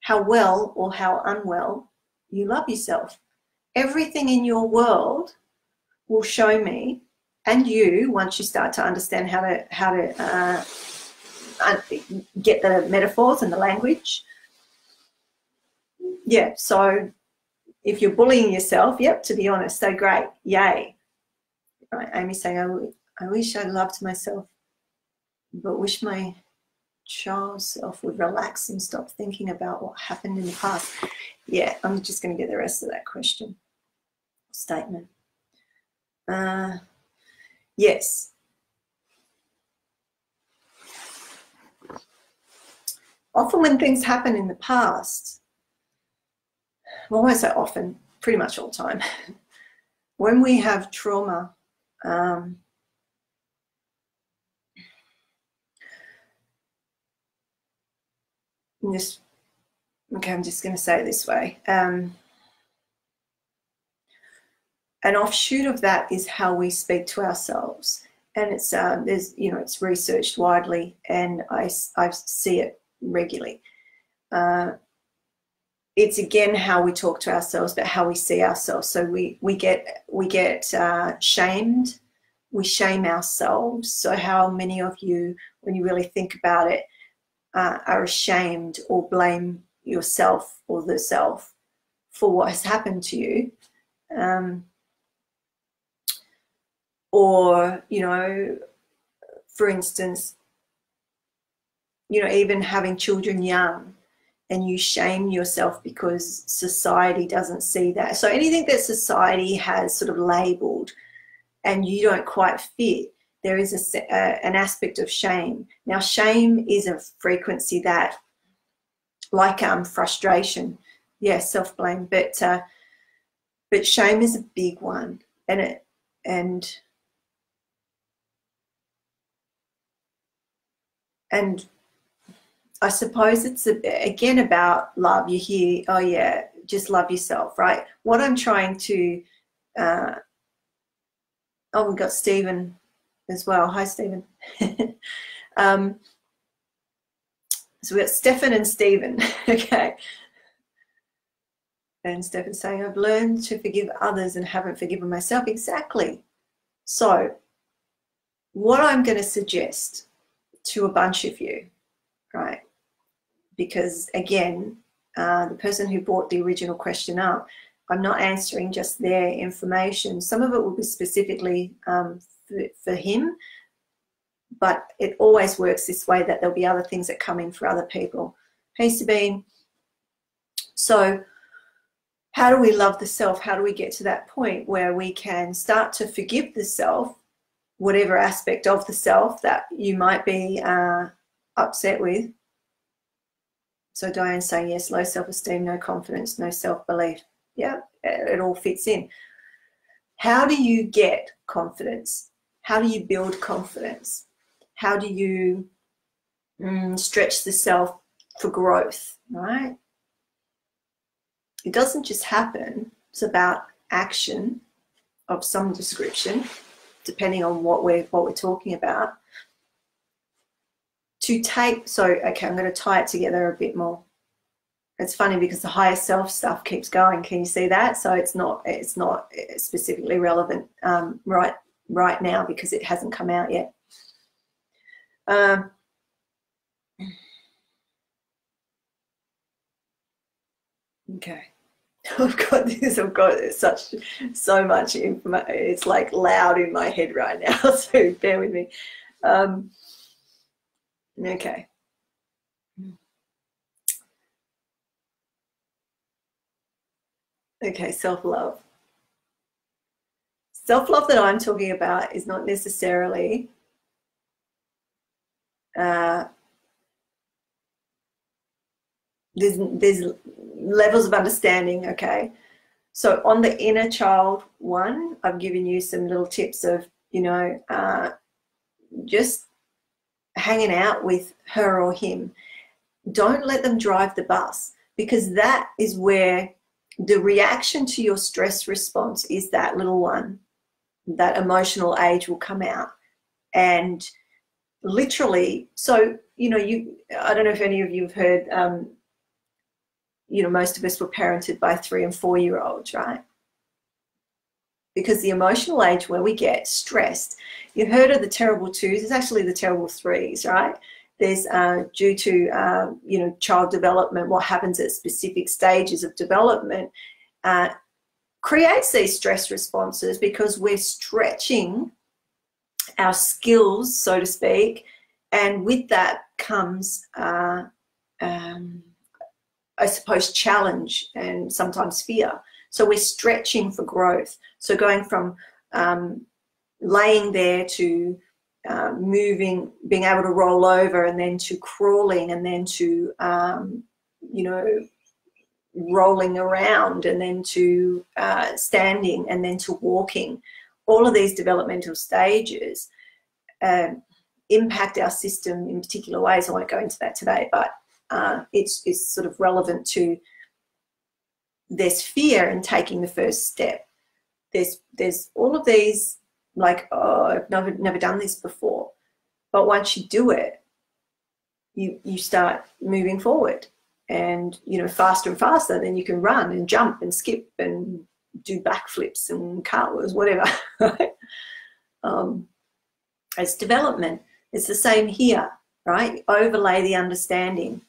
how well or how unwell you love yourself. Everything in your world will show me, and you, once you start to understand how to get the metaphors and the language. Yeah, so if you're bullying yourself, yep, to be honest, so great, yay. Right, Amy's saying, I wish I loved myself, but wish my child self would relax and stop thinking about what happened in the past. Yeah, I'm just going to get the rest of that question, statement. Yes. Often when things happen in the past, well, I won't say often, pretty much all the time, when we have trauma, I'm just going to say it this way. An offshoot of that is how we speak to ourselves, and it's there's, you know, it's researched widely, and I see it regularly. It's again how we talk to ourselves, but how we see ourselves. So we get shamed. We shame ourselves. So how many of you, when you really think about it, are ashamed or blame yourself or the self for what has happened to you? Or, you know, for instance, you know, even having children young, and you shame yourself because society doesn't see that. So anything that society has sort of labeled and you don't quite fit, there is an aspect of shame. Now, shame is a frequency that, like frustration, yes, self-blame, but shame is a big one, and I suppose it's again about love. You hear, oh yeah, just love yourself, right? What I'm trying to, oh, we've got Stephen as well. Hi, Stephen. So we've got Stefan and Stephen. Okay. And Stefan's saying, I've learned to forgive others and haven't forgiven myself. Exactly. So what I'm going to suggest to a bunch of you, right? Because again, the person who brought the original question up, I'm not answering just their information. Some of it will be specifically for him, but it always works this way, that there'll be other things that come in for other people. Hey, Sabine. So how do we love the self? How do we get to that point where we can start to forgive the self, whatever aspect of the self that you might be upset with? So Diane's saying, yes, low self-esteem, no confidence, no self-belief. Yeah, it all fits in. How do you get confidence? How do you build confidence? How do you stretch the self for growth, right? It doesn't just happen. It's about action of some description, depending on what we're talking about. To take, so okay, I'm going to tie it together a bit more. It's funny because the higher self stuff keeps going. Can you see that? So it's not specifically relevant right now because it hasn't come out yet. Okay. I've got this, I've got so much information. It's like loud in my head right now, so bear with me. Okay. Okay, self-love. Self-love that I'm talking about is not necessarily there's levels of understanding, okay? So on the inner child one, I've given you some little tips of, you know, just hanging out with her or him. Don't let them drive the bus, because that is where the reaction to your stress response is that little one. That emotional age will come out. And literally, so, you know, I don't know if any of you have heard, you know, most of us were parented by 3- and 4-year-olds, right? Because the emotional age where we get stressed, you've heard of the terrible 2s, it's actually the terrible 3s, right? There's due to, you know, child development, what happens at specific stages of development creates these stress responses, because we're stretching our skills, so to speak, and with that comes, I suppose, challenge and sometimes fear. So we're stretching for growth. So going from laying there to moving, being able to roll over, and then to crawling, and then to, you know, rolling around, and then to standing, and then to walking. All of these developmental stages impact our system in particular ways. I won't go into that today, but it's sort of relevant to, there's fear in taking the first step. There's all of these, like, oh, I've never done this before. But once you do it, you start moving forward, and, you know, faster and faster. Then you can run and jump and skip and do backflips and cartwheels, whatever. Right? It's development. It's the same here, right? Overlay the understanding.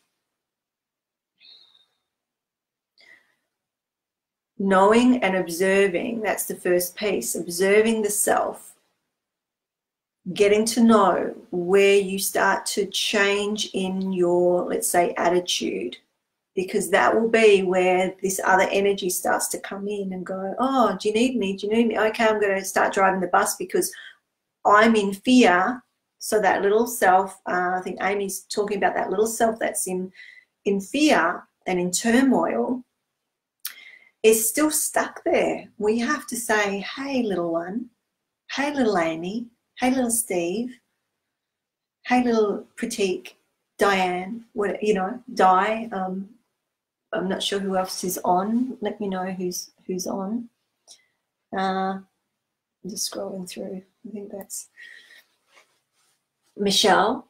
Knowing and observing, that's the first piece. Observing the self. Getting to know where you start to change in your, let's say, attitude, because that will be where this other energy starts to come in and go, oh, do you need me? Do you need me? Okay, I'm going to start driving the bus because I'm in fear. So that little self, I think Amy's talking about that little self that's in fear and in turmoil, is still stuck there. We have to say, hey, little one, hey, little Amy, hey, little Steve, hey, little petite Diane, what, you know, Di. I'm not sure who else is on. Let me know who's on. I'm just scrolling through. I think that's Michelle.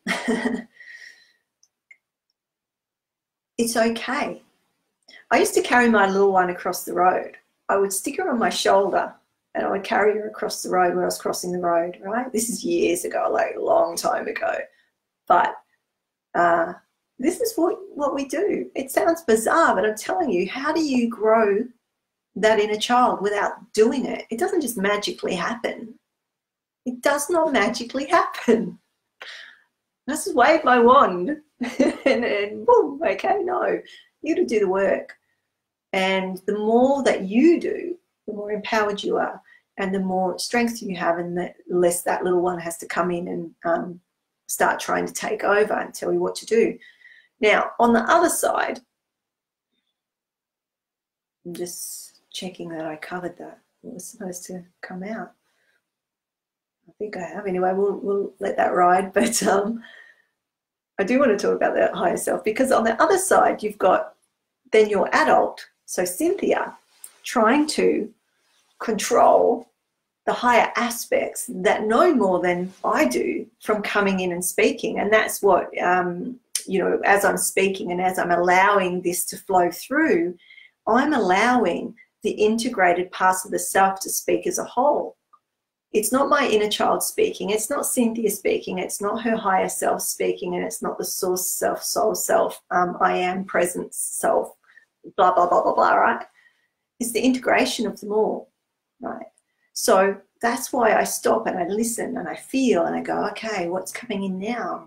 It's okay. I used to carry my little one across the road. I would stick her on my shoulder and I would carry her across the road when I was crossing the road, right? This is years ago, like a long time ago. But this is what we do. It sounds bizarre, but I'm telling you, how do you grow that inner child without doing it? It doesn't just magically happen. It does not magically happen. I just wave my wand and boom, okay, no. You got to do the work. And the more that you do, the more empowered you are, and the more strength you have, and the less that little one has to come in and start trying to take over and tell you what to do. Now, on the other side, I'm just checking that I covered that. It was supposed to come out. I think I have. Anyway, we'll let that ride. But I do want to talk about that higher self, because on the other side, you've got then your adult, so Cynthia, trying to control the higher aspects that know more than I do from coming in and speaking. And that's what, you know, as I'm speaking and as I'm allowing this to flow through, I'm allowing the integrated parts of the self to speak as a whole. It's not my inner child speaking. It's not Cynthia speaking. It's not her higher self speaking. And it's not the source self, soul self, I am presence self, blah, blah, blah, blah, blah, right? It's the integration of them all, right? So that's why I stop and I listen and I feel and I go, okay, what's coming in now?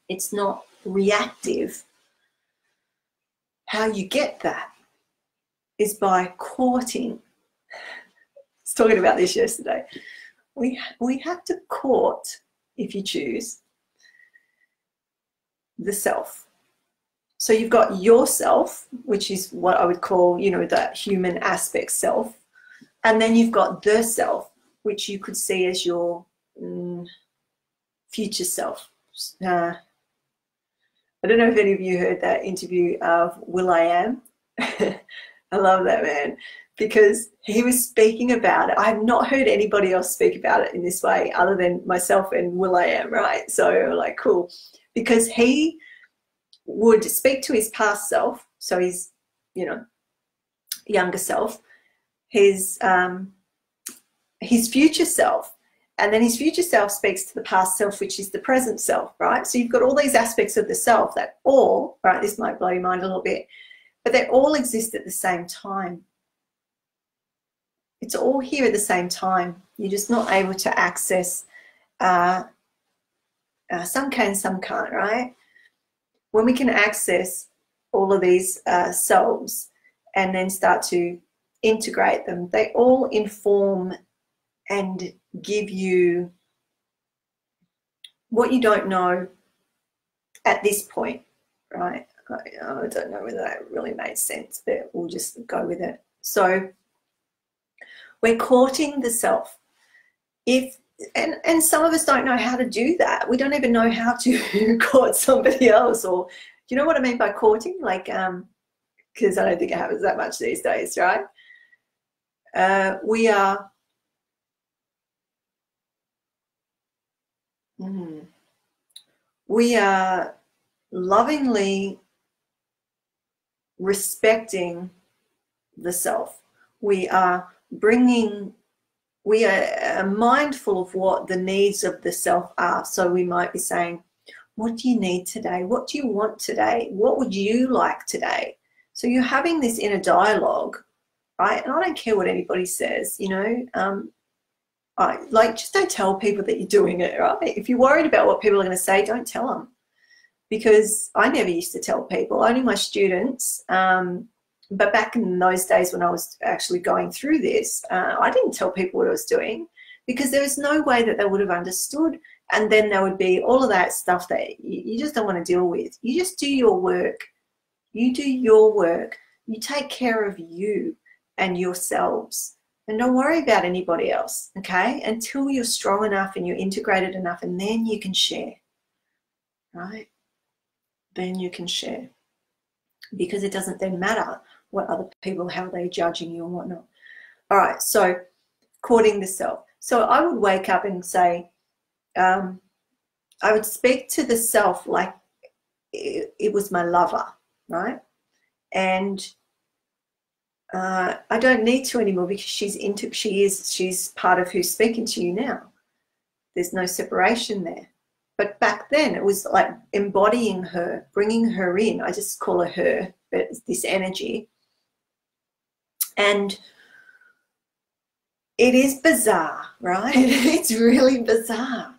It's not reactive. How you get that is by courting. I was talking about this yesterday. We have to court, if you choose, the self. So you've got yourself, which is what I would call, you know, that human aspect self. And then you've got the self, which you could see as your future self. I don't know if any of you heard that interview of will.i.am. I love that man, because he was speaking about it. I have not heard anybody else speak about it in this way other than myself and will.i.am, right? So like, cool. Because he would speak to his past self, so his, you know, younger self, his future self, and then his future self speaks to the past self, which is the present self, right? So you've got all these aspects of the self that all, right, this might blow your mind a little bit, but they all exist at the same time. It's all here at the same time. You're just not able to access, some can, some can't, right? When we can access all of these selves and then start to integrate them, they all inform and give you what you don't know at this point, right? I don't know whether that really made sense, but we'll just go with it. So we're courting the self. And some of us don't know how to do that. We don't even know how to court somebody else, or do you know what I mean by courting? Like, because I don't think it happens that much these days, right? We are lovingly respecting the self. We are mindful of what the needs of the self are. So we might be saying, what do you need today? What do you want today? What would you like today? So you're having this inner dialogue, right? And I don't care what anybody says, you know, just don't tell people that you're doing it, right? If you're worried about what people are going to say, don't tell them. Because I never used to tell people, only my students. But back in those days when I was actually going through this, I didn't tell people what I was doing, because there was no way that they would have understood. And then there would be all of that stuff that you just don't want to deal with. You just do your work. You do your work. You take care of you and yourselves. And don't worry about anybody else, okay? Until you're strong enough and you're integrated enough, and then you can share, right? Then you can share. Because it doesn't then matter what other people, how they're judging you and whatnot. All right, so courting the self. So I would wake up and say, I would speak to the self like it was my lover, right? And I don't need to anymore, because she's part of who's speaking to you now. There's no separation there. But back then it was like embodying her, bringing her in. I just call her, but it's this energy. And it is bizarre, right? It's really bizarre.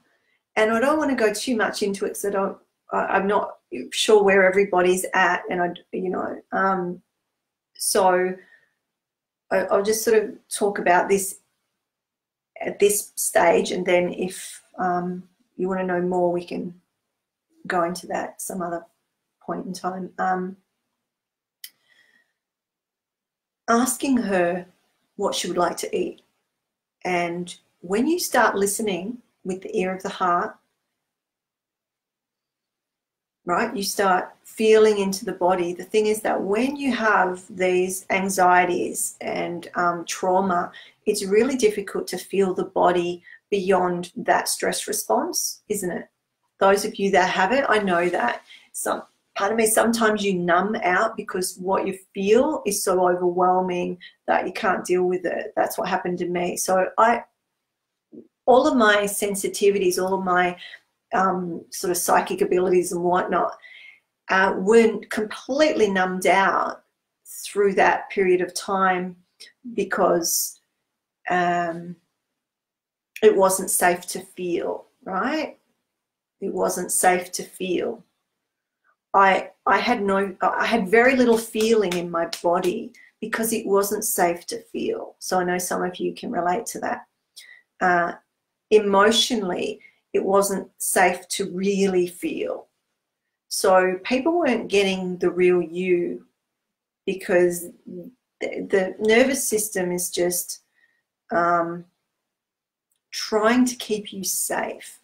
And I don't want to go too much into it, because I'm not sure where everybody's at, and so I'll just sort of talk about this at this stage, and then if you want to know more, we can go into that some other point in time. Asking her what she would like to eat. And when you start listening with the ear of the heart, right, you start feeling into the body. The thing is that when you have these anxieties and trauma, it's really difficult to feel the body beyond that stress response, isn't it? Those of you that have it, I know that part of me, sometimes you numb out because what you feel is so overwhelming that you can't deal with it. That's what happened to me. So all of my sensitivities, all of my sort of psychic abilities and whatnot weren't completely numbed out through that period of time because it wasn't safe to feel, right? It wasn't safe to feel. I had very little feeling in my body because it wasn't safe to feel. So I know some of you can relate to that. Emotionally, it wasn't safe to really feel. So people weren't getting the real you because the nervous system is just trying to keep you safe.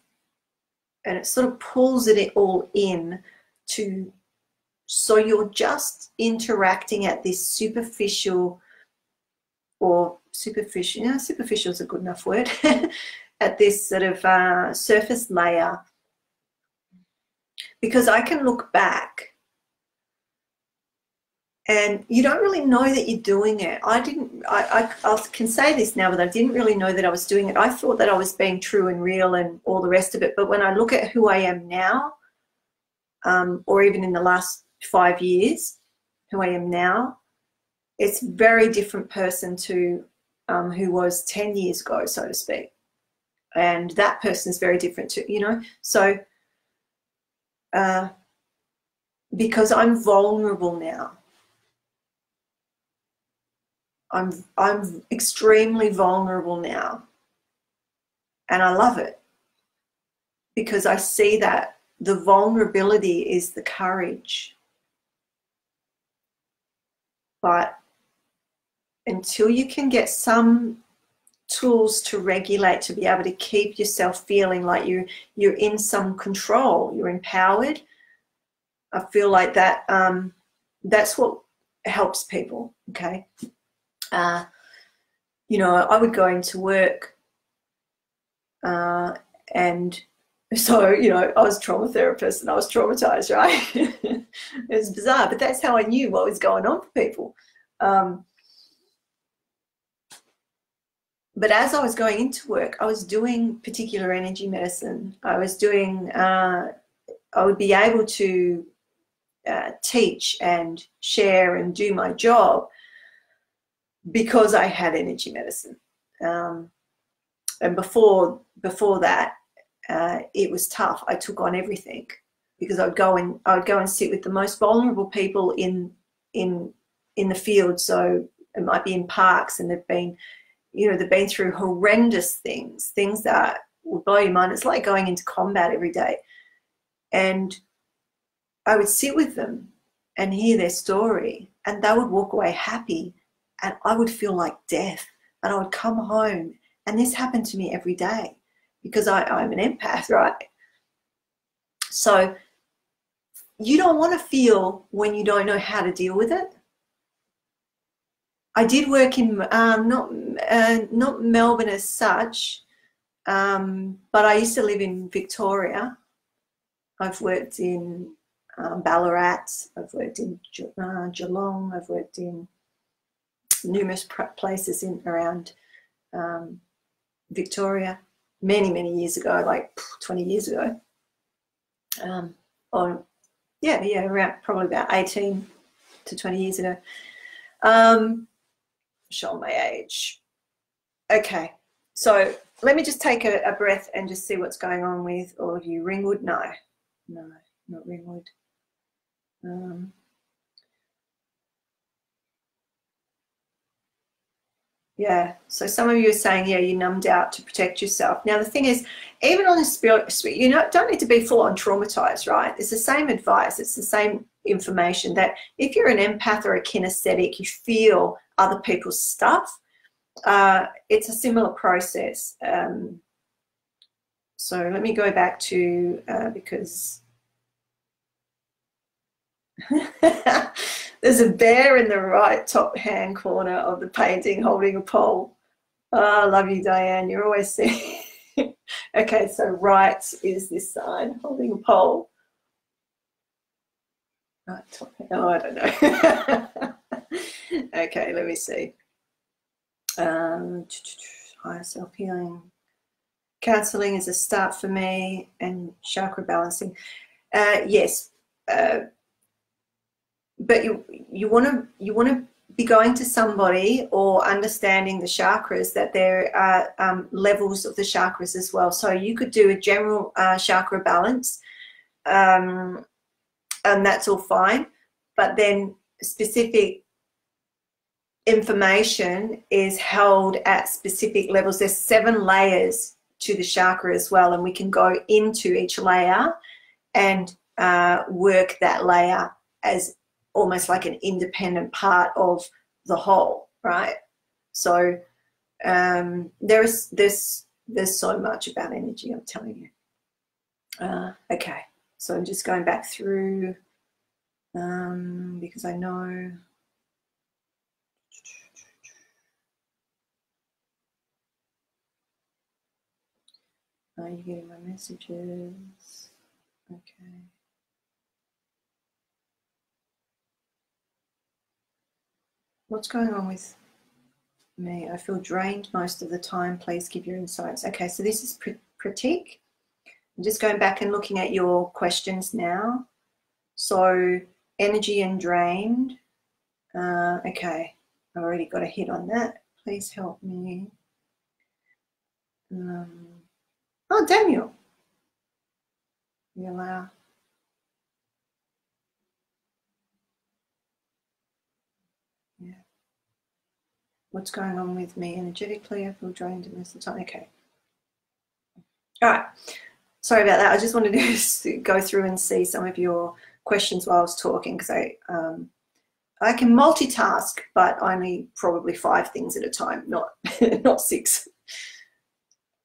And it sort of pulls it all in so you're just interacting at this superficial, superficial is a good enough word, at this sort of surface layer. Because I can look back and you don't really know that you're doing it. I can say this now, but I didn't really know that I was doing it. I thought that I was being true and real and all the rest of it. But when I look at who I am now, or even in the last 5 years, who I am now, it's a very different person to who was 10 years ago, so to speak. And that person is very different too, you know. So because I'm vulnerable now. I'm extremely vulnerable now. And I love it because I see that the vulnerability is the courage. But until you can get some tools to regulate, to be able to keep yourself feeling like you're in some control, you're empowered, I feel like that that's what helps people, okay? You know, I would go into work and so, you know, I was a trauma therapist and I was traumatized, right? It was bizarre, but that's how I knew what was going on for people. But as I was going into work, I was doing particular energy medicine. I was doing, I would be able to teach and share and do my job because I had energy medicine. And before that, it was tough. I took on everything because I would go and sit with the most vulnerable people in the field. So it might be in parks, and they've been through horrendous things that will blow your mind. It's like going into combat every day. And I would sit with them and hear their story, and they would walk away happy, and I would feel like death. And I would come home, and this happened to me every day because I'm an empath, right? So you don't want to feel when you don't know how to deal with it. I did work in not Melbourne as such, but I used to live in Victoria. I've worked in Ballarat. I've worked in Geelong. I've worked in numerous places around Victoria many years ago, like 20 years ago. Around probably about 18 to 20 years ago. Showing my age. Okay, so let me just take a breath and just see what's going on with all of you. Ringwood? No, not Ringwood. Yeah, so some of you are saying, yeah, you numbed out to protect yourself. Now, the thing is, even on a spirit, you don't need to be full on traumatized, right? It's the same advice. It's the same information that if you're an empath or a kinesthetic, you feel other people's stuff, it's a similar process. So let me go back to, because there's a bear in the right top hand corner of the painting holding a pole. Oh, I love you, Diane. You're always saying. Okay, so right is this side holding a pole. Right top hand. Oh, I don't know. Okay, let me see. Higher self-healing. Counseling is a start for me, and chakra balancing. Yes. but you want to be going to somebody or understanding the chakras, that there are levels of the chakras as well. So you could do a general chakra balance, and that's all fine, but then specific information is held at specific levels. There's 7 layers to the chakra as well, and we can go into each layer and work that layer as almost like an independent part of the whole, right? So there's so much about energy, I'm telling you. Okay, so I'm just going back through because I know. Are you getting my messages? Okay. What's going on with me? I feel drained most of the time. Please give your insights. Okay, so this is Pratik. I'm just going back and looking at your questions now. So energy and drained. Okay, I've already got a hit on that. Please help me. Oh, Daniel. You allow. Yeah. What's going on with me energetically? I feel drained most of the time. Okay. All right. Sorry about that. I just wanted to go through and see some of your questions while I was talking, because I can multitask, but only probably 5 things at a time, not not 6.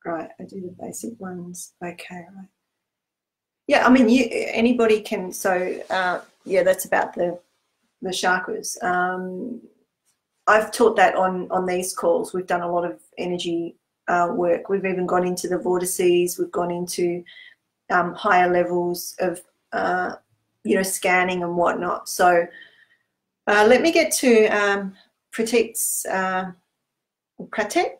Right. I do the basic ones. Okay. Right. Yeah. I mean, anybody can. So yeah, that's about the chakras. I've taught that on these calls. We've done a lot of energy work. We've even gone into the vortices. We've gone into higher levels of scanning and whatnot. So let me get to Pratik's Pratik.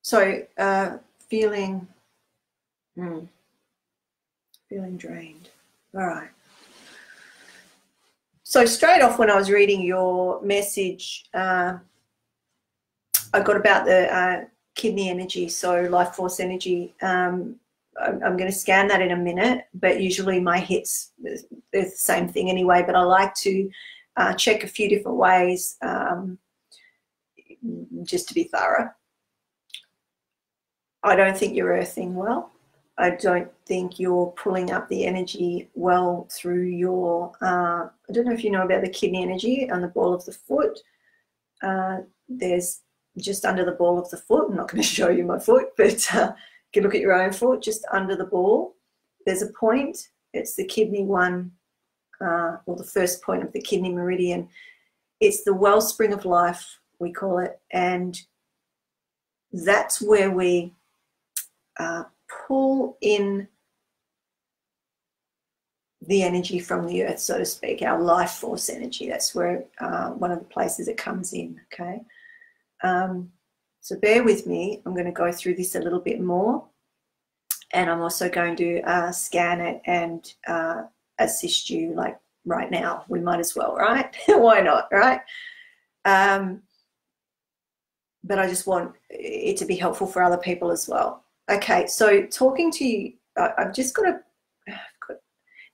So feeling drained. All right. So straight off when I was reading your message, I got about the kidney energy, so life force energy. I'm going to scan that in a minute, but usually my hits, they're the same thing anyway, but I like to check a few different ways just to be thorough. I don't think you're earthing well. I don't think you're pulling up the energy well through your, I don't know if you know about the kidney energy on the ball of the foot. There's just under the ball of the foot. I'm not going to show you my foot, but you can look at your own foot, just under the ball. There's a point. It's the kidney one, or the first point of the kidney meridian. It's the wellspring of life, we call it. And that's where we pull in the energy from the earth, so to speak, our life force energy. That's where one of the places it comes in, okay? So bear with me. I'm going to go through this a little bit more, and I'm also going to scan it and assist you, like right now. We might as well, right? Why not, right? But I just want it to be helpful for other people as well. Okay, so talking to you, I've just got a,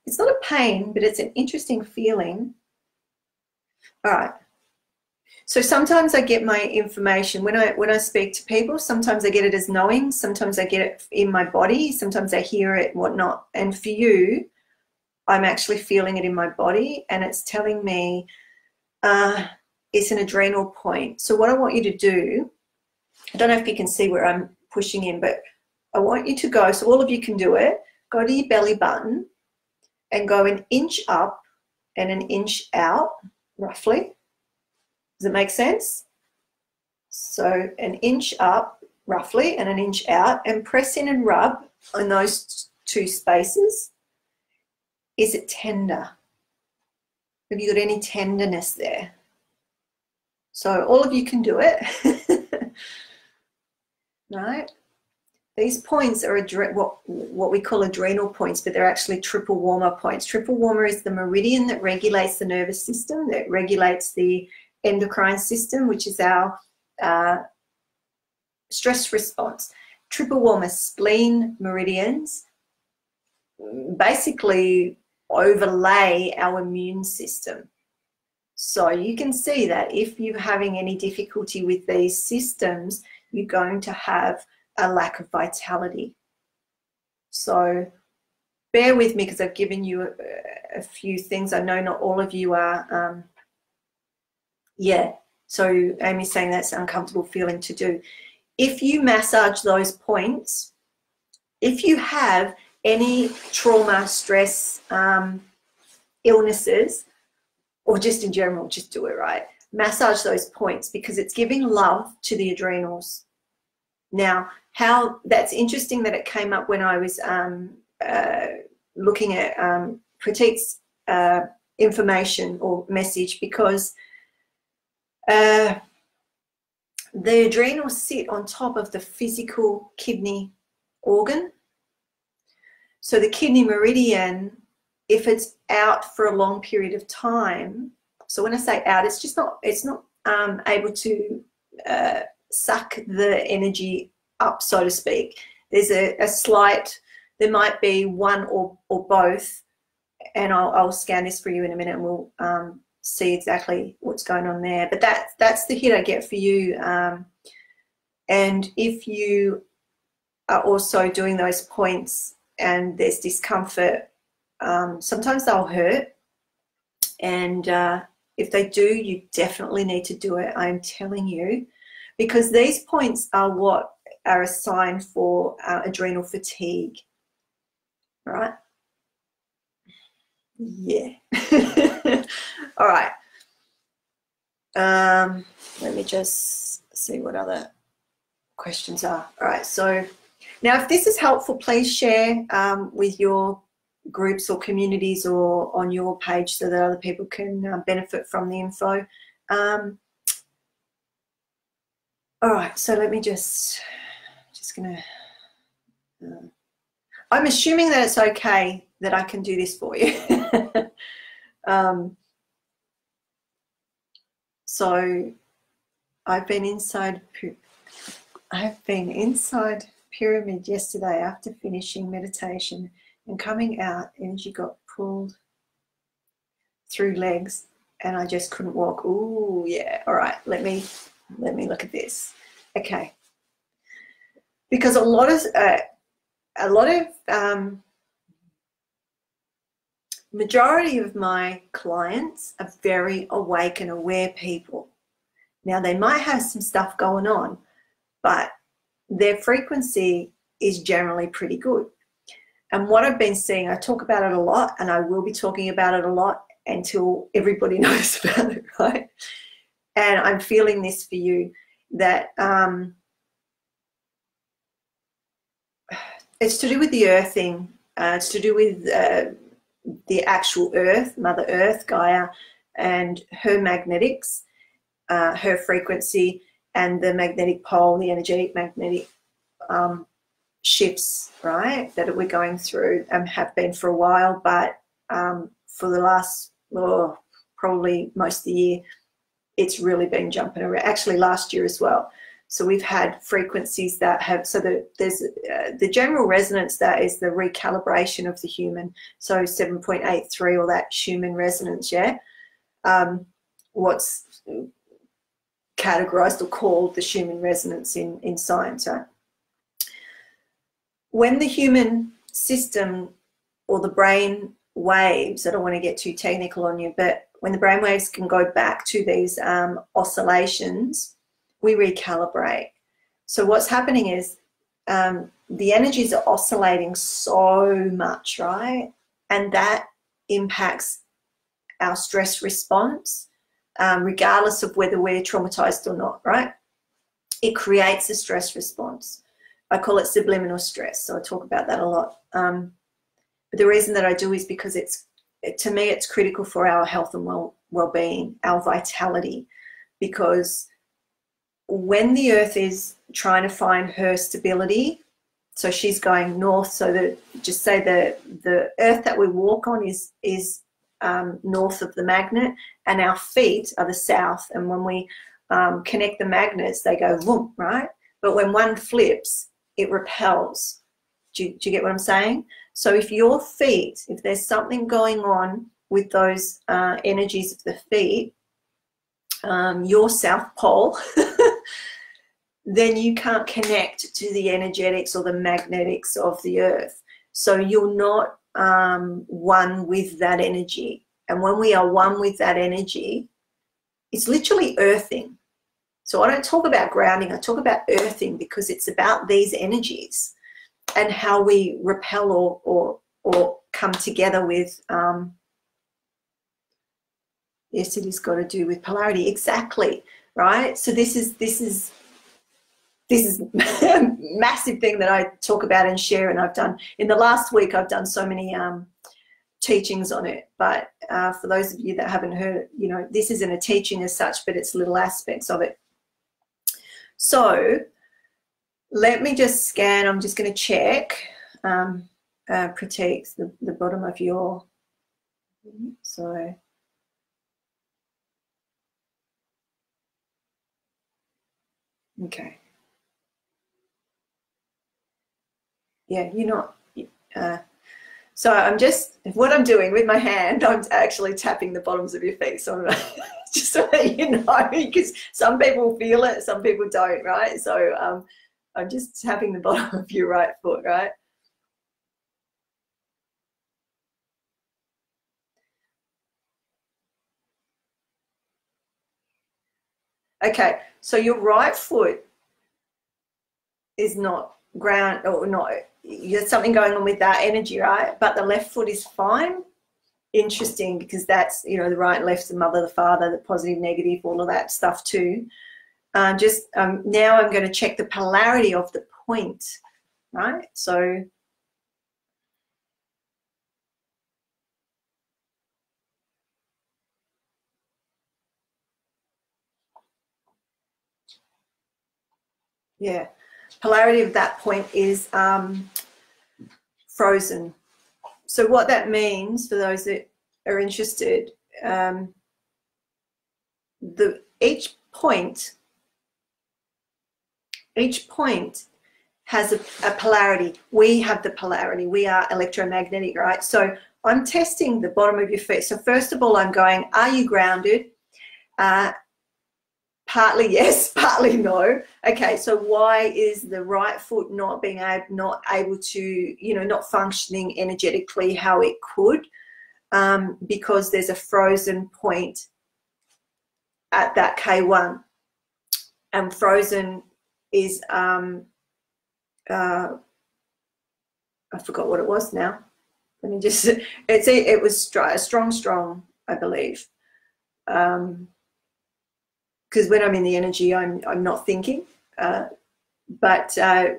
it's not a pain, but it's an interesting feeling. All right. So sometimes I get my information when I speak to people. Sometimes I get it as knowing. Sometimes I get it in my body. Sometimes I hear it and whatnot. And for you, I'm actually feeling it in my body, and it's telling me it's an adrenal point. So what I want you to do, I don't know if you can see where I'm pushing in, but I want you to go, so all of you can do it, go to your belly button and go an inch up and an inch out, roughly. Does it make sense? So an inch up, roughly, and an inch out, and press in and rub on those 2 spaces. Is it tender? Have you got any tenderness there? So all of you can do it. Right? These points are what we call adrenal points, but they're actually triple warmer points. Triple warmer is the meridian that regulates the nervous system, that regulates the endocrine system, which is our stress response. Triple warmer spleen meridians basically overlay our immune system. So you can see that if you're having any difficulty with these systems, you're going to have a lack of vitality. So bear with me because I've given you a few things. I know not all of you are, so Amy's saying that's an uncomfortable feeling to do. If you massage those points, if you have any trauma, stress, illnesses, or just in general, just do it, right? Massage those points because it's giving love to the adrenals. Now, how that's interesting that it came up when I was looking at Pratik's information or message, because the adrenals sit on top of the physical kidney organ. So the kidney meridian, if it's out for a long period of time, so when I say out, it's not able to suck the energy up, so to speak. There's a slight, there might be one or both, and I'll scan this for you in a minute and we'll see exactly what's going on there. But that's the hit I get for you. And if you are also doing those points and there's discomfort, sometimes they'll hurt, and if they do, you definitely need to do it, I'm telling you, because these points are what are a sign for adrenal fatigue, right? Yeah. All right. Let me just see what other questions are. All right, so now if this is helpful, please share with your groups or communities or on your page so that other people can benefit from the info. All right, so let me just gonna, I'm assuming that it's okay that I can do this for you. So I've been inside pyramid yesterday after finishing meditation, and coming out, energy got pulled through legs and I just couldn't walk. Ooh, yeah. All right, let me look at this. Okay. Because a lot of majority of my clients are very awake and aware people. Now, they might have some stuff going on, but their frequency is generally pretty good. And what I've been seeing, I talk about it a lot, and I will be talking about it a lot until everybody knows about it, right? And I'm feeling this for you, that it's to do with the earthing. It's to do with the actual earth, Mother Earth, Gaia, and her magnetics, her frequency, and the magnetic pole, the energetic magnetic shifts, right, that we're going through and have been for a while, but for the last, probably most of the year, it's really been jumping around. Actually, last year as well. So we've had frequencies that have, so there's the general resonance, that is the recalibration of the human. So 7.83, or that Schumann resonance, yeah. What's categorized or called the Schumann resonance in science, right? When the human system or the brain waves, I don't want to get too technical on you, but when the brain waves can go back to these oscillations, we recalibrate. So what's happening is the energies are oscillating so much, right? And that impacts our stress response, regardless of whether we're traumatized or not, right? It creates a stress response. I call it subliminal stress, so I talk about that a lot. But the reason that I do is because to me, it's critical for our health and well-being, our vitality, because when the earth is trying to find her stability, So she's going north. So just say the earth that we walk on is north of the magnet, and our feet are the south. And when we connect the magnets, they go boom, right? But when one flips, it repels. Do you get what I'm saying? So if your feet, if there's something going on with those energies of the feet, your south pole, then you can't connect to the energetics or the magnetics of the earth. So you're not one with that energy. And when we are one with that energy, it's literally earthing. So I don't talk about grounding, I talk about earthing, because it's about these energies and how we repel or come together with, yes, it has got to do with polarity. Exactly, right? So this is a massive thing that I talk about and share, and I've done in the last week. I've done so many teachings on it, but for those of you that haven't heard it, you know, this isn't a teaching as such, but it's little aspects of it. So let me just scan. I'm just going to check. Protects the bottom of your, so okay. Yeah, you're not. So I'm just, what I'm doing with my hand, I'm actually tapping the bottoms of your feet. So just so that you know, because some people feel it, some people don't, right? So I'm just tapping the bottom of your right foot, right? Okay, so your right foot is not ground, or not, there's something going on with that energy, right? But the left foot is fine. Interesting, because that's, you know, the right and left, the mother, the father, the positive, negative, all of that stuff too. Now I'm going to check the polarity of the point, right? So yeah, polarity of that point is frozen. So what that means, for those that are interested, each point has a polarity. We have the polarity. We are electromagnetic, right? So I'm testing the bottom of your feet. So first of all, I'm going, are you grounded? Partly yes, partly no. Okay, so why is the right foot not able to, you know, not functioning energetically how it could? Because there's a frozen point at that K1, and frozen is I forgot what it was now. Let me just, it was strong, I believe. Because when I'm in the energy, I'm not thinking. But yeah,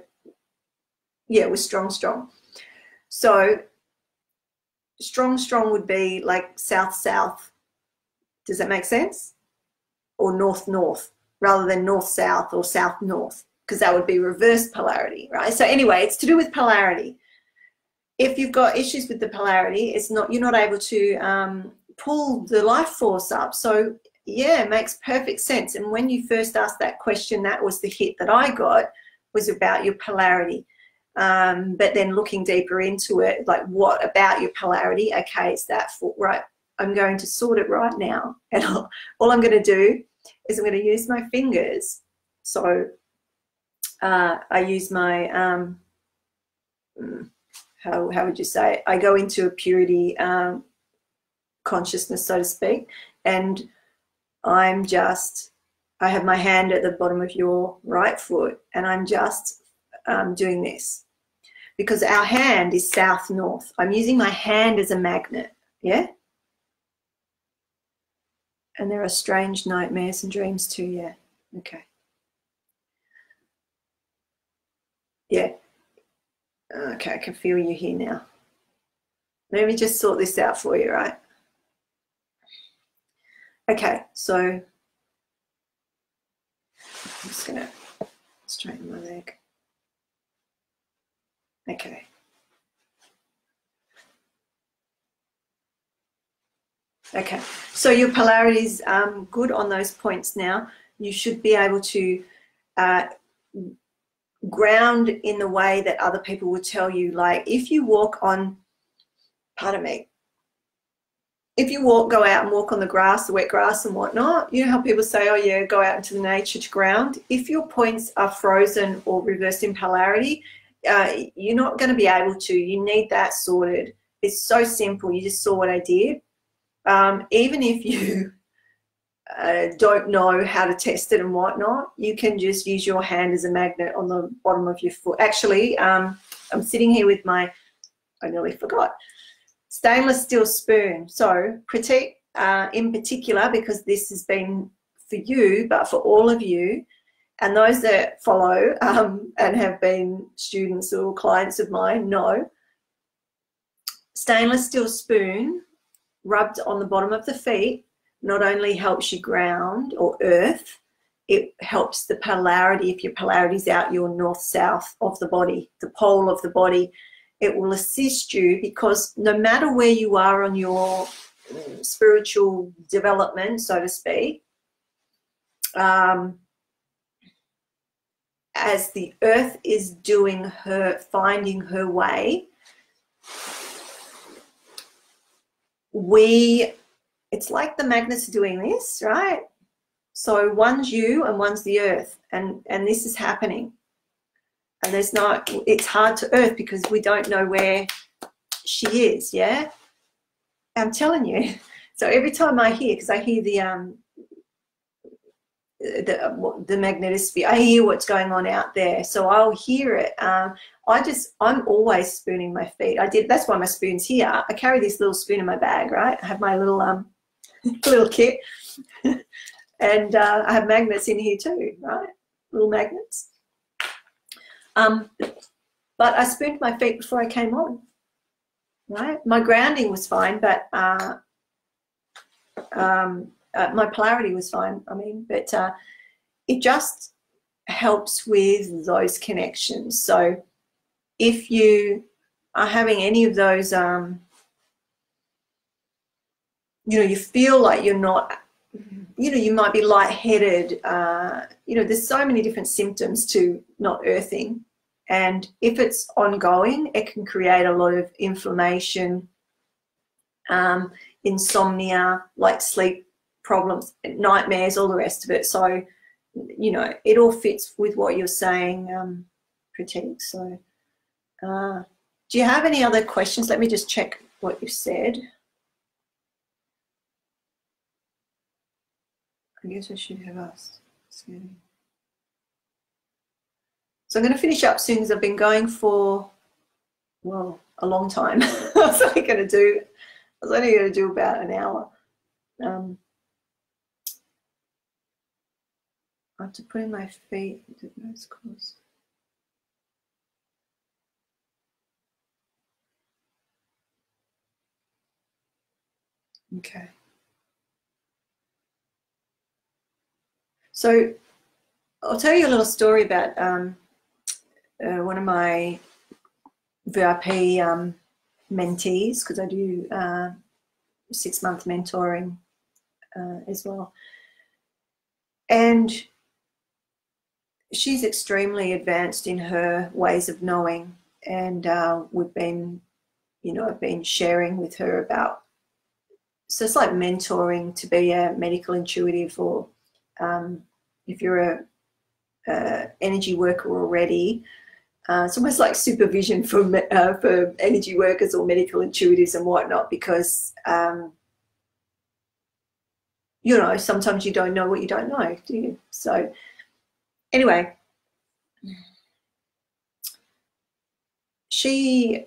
it was strong. So strong would be like south. Does that make sense? Or north, rather than north-south or south-north, because that would be reverse polarity, right? So anyway, it's to do with polarity. If you've got issues with the polarity, you're not able to pull the life force up. So yeah, it makes perfect sense. And when you first asked that question, that was the hit that I got, was about your polarity. But then looking deeper into it, like, what about your polarity? Okay, it's that foot, right? I'm going to sort it right now. And all I'm going to do is I'm going to use my fingers. So I use my, how would you say it? I go into a purity consciousness, so to speak, and I have my hand at the bottom of your right foot, and I'm just doing this, because our hand is south-north. I'm using my hand as a magnet, yeah? And there are strange nightmares and dreams too, yeah. Okay. Yeah. Okay, I can feel you here now. Let me just sort this out for you, right? Okay, so I'm just going to straighten my leg. Okay. Okay, so your polarity is good on those points now. You should be able to ground in the way that other people would tell you. Like if you walk on, pardon me, if you go out and walk on the grass, the wet grass and whatnot, you know how people say, oh yeah, go out into the nature to ground. If your points are frozen or reversed in polarity, you're not going to be able to. You need that sorted. It's so simple. You just saw what I did. Even if you don't know how to test it and whatnot, you can just use your hand as a magnet on the bottom of your foot. Actually, I'm sitting here with my, I nearly forgot, stainless steel spoon. So Pratik, in particular, because this has been for you, but for all of you, and those that follow and have been students or clients of mine know, stainless steel spoon rubbed on the bottom of the feet not only helps you ground or earth, it helps the polarity. If your polarity is out your north-south of the body, the pole of the body, it will assist you, because no matter where you are on your spiritual development, so to speak, as the earth is doing her, finding her way, it's like the magnets are doing this, right? So one's you and one's the earth, and this is happening. And it's hard to earth because we don't know where she is, yeah? I'm telling you. So every time I hear, because I hear the magnetosphere, I hear what's going on out there, so I'll hear it. I'm always spooning my feet. That's why my spoon's here. I carry this little spoon in my bag, right? I have my little little kit, and I have magnets in here too, right? Little magnets. But I spooned my feet before I came on, right? My grounding was fine, but my polarity was fine, I mean, but it just helps with those connections. So if you are having any of those, you feel like you're not, you might be lightheaded, there's so many different symptoms to not earthing. And if it's ongoing, it can create a lot of inflammation, insomnia, like sleep problems, nightmares, all the rest of it. So, it all fits with what you're saying, Pratik. So, do you have any other questions? Let me just check what you said. I guess I should have asked. So I'm going to finish up soon because I've been going for, well, a long time. I was only going to do about an hour. I have to put in my feet. Okay. So I'll tell you a little story about one of my VIP mentees, because I do 6-month mentoring as well. And she's extremely advanced in her ways of knowing, and we've been, I've been sharing with her about, so it's like mentoring to be a medical intuitive, or if you're a energy worker already, it's almost like supervision for energy workers or medical intuitives and whatnot, because sometimes you don't know what you don't know, do you? So anyway, she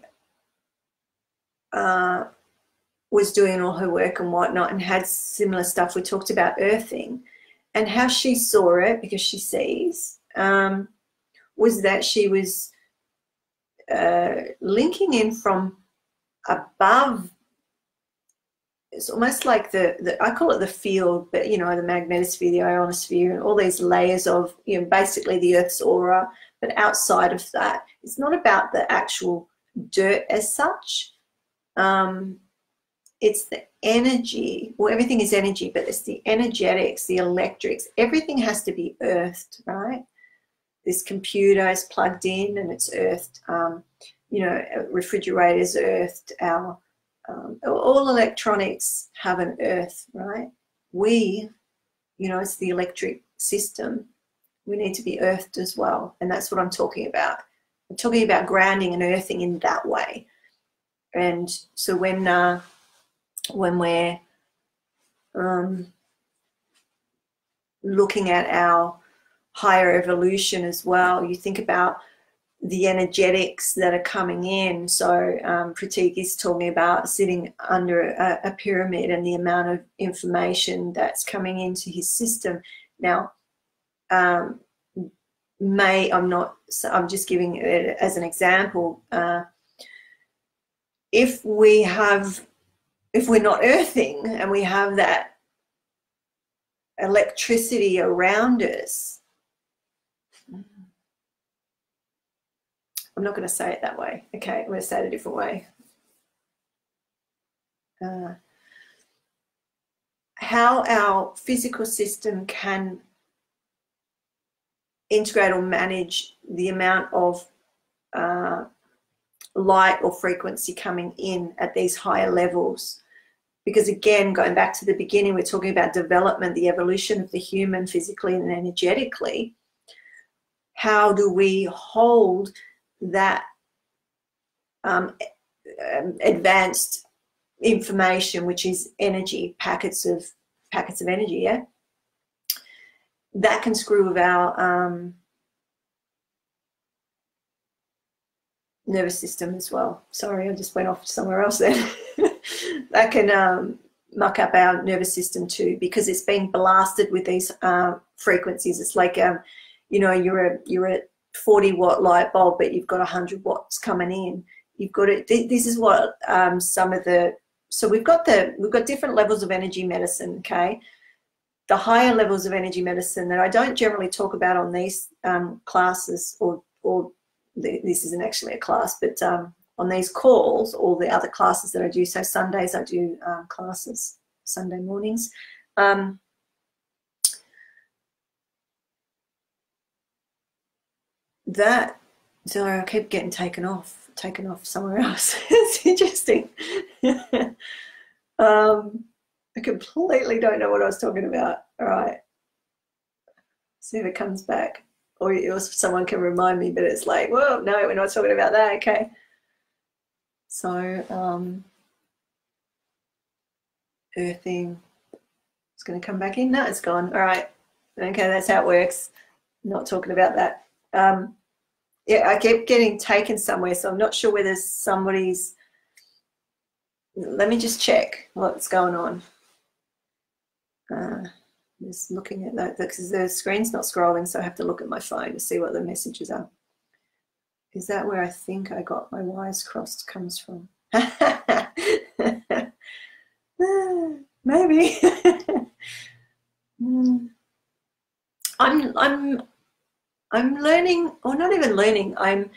was doing all her work and whatnot and had similar stuff. We talked about earthing, and how she saw it, because she sees, was that she was linking in from above. It's almost like I call it the field, but the magnetosphere, the ionosphere, and all these layers of, basically the Earth's aura, But outside of that, it's not about the actual dirt as such. It's the energy. Well, everything is energy, but it's the energetics, the electrics. Everything has to be earthed, right? This computer is plugged in and it's earthed. You know, refrigerators earthed. Our all electronics have an earth, right? We, you know, it's the electric system. We need to be earthed as well, and that's what I'm talking about. I'm talking about grounding and earthing in that way. And so when we're looking at our higher evolution as well, you think about the energetics that are coming in. So Pratik is talking about sitting under a pyramid and the amount of information that's coming into his system. Now, I'm just giving it as an example. If we're not earthing and we have that electricity around us, I'm not going to say it that way. Okay, I'm going to say it a different way. How our physical system can integrate or manage the amount of light or frequency coming in at these higher levels. Because again, going back to the beginning, we're talking about development, the evolution of the human physically and energetically. How do we hold that advanced information, which is energy, packets of energy, yeah? That can screw with our nervous system as well. Sorry, I just went off somewhere else then. That can muck up our nervous system too, because it's being blasted with these frequencies. It's like you know, you're a 40-watt light bulb, but you've got 100 watts coming in. You've got it. This is what some of the. So we've got different levels of energy medicine. Okay, the higher levels of energy medicine that I don't generally talk about on these classes, or this isn't actually a class, but on these calls, all the other classes that I do. So Sundays I do classes, Sunday mornings. Sorry, I keep getting taken off somewhere else. It's interesting. I completely don't know what I was talking about. All right, see if it comes back, or someone can remind me. But it's like, well, no, we're not talking about that. Okay. So earthing. It's going to come back in. No, it's gone. All right. Okay, that's how it works. Not talking about that. Yeah, I keep getting taken somewhere, so I'm not sure whether somebody's. Let me just check what's going on. Just looking at that because the screen's not scrolling, so I have to look at my phone to see what the messages are. Is that where I think I got my wires crossed comes from? Maybe. I'm learning, or not even learning. I'm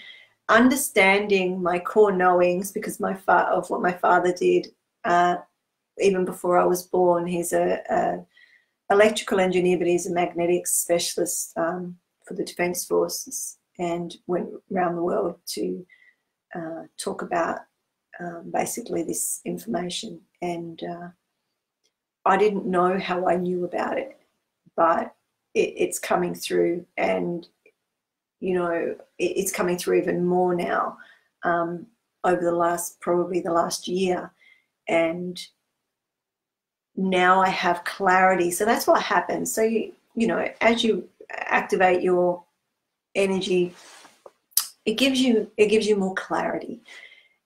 understanding my core knowings because of what my father did even before I was born. He's a electrical engineer, but he's a magnetics specialist for the Defence Forces, and went around the world to talk about basically this information. And I didn't know how I knew about it, but it's coming through, and you know, it's coming through even more now over probably the last year. And now I have clarity. So that's what happens. So you know, as you activate your energy, it gives you more clarity.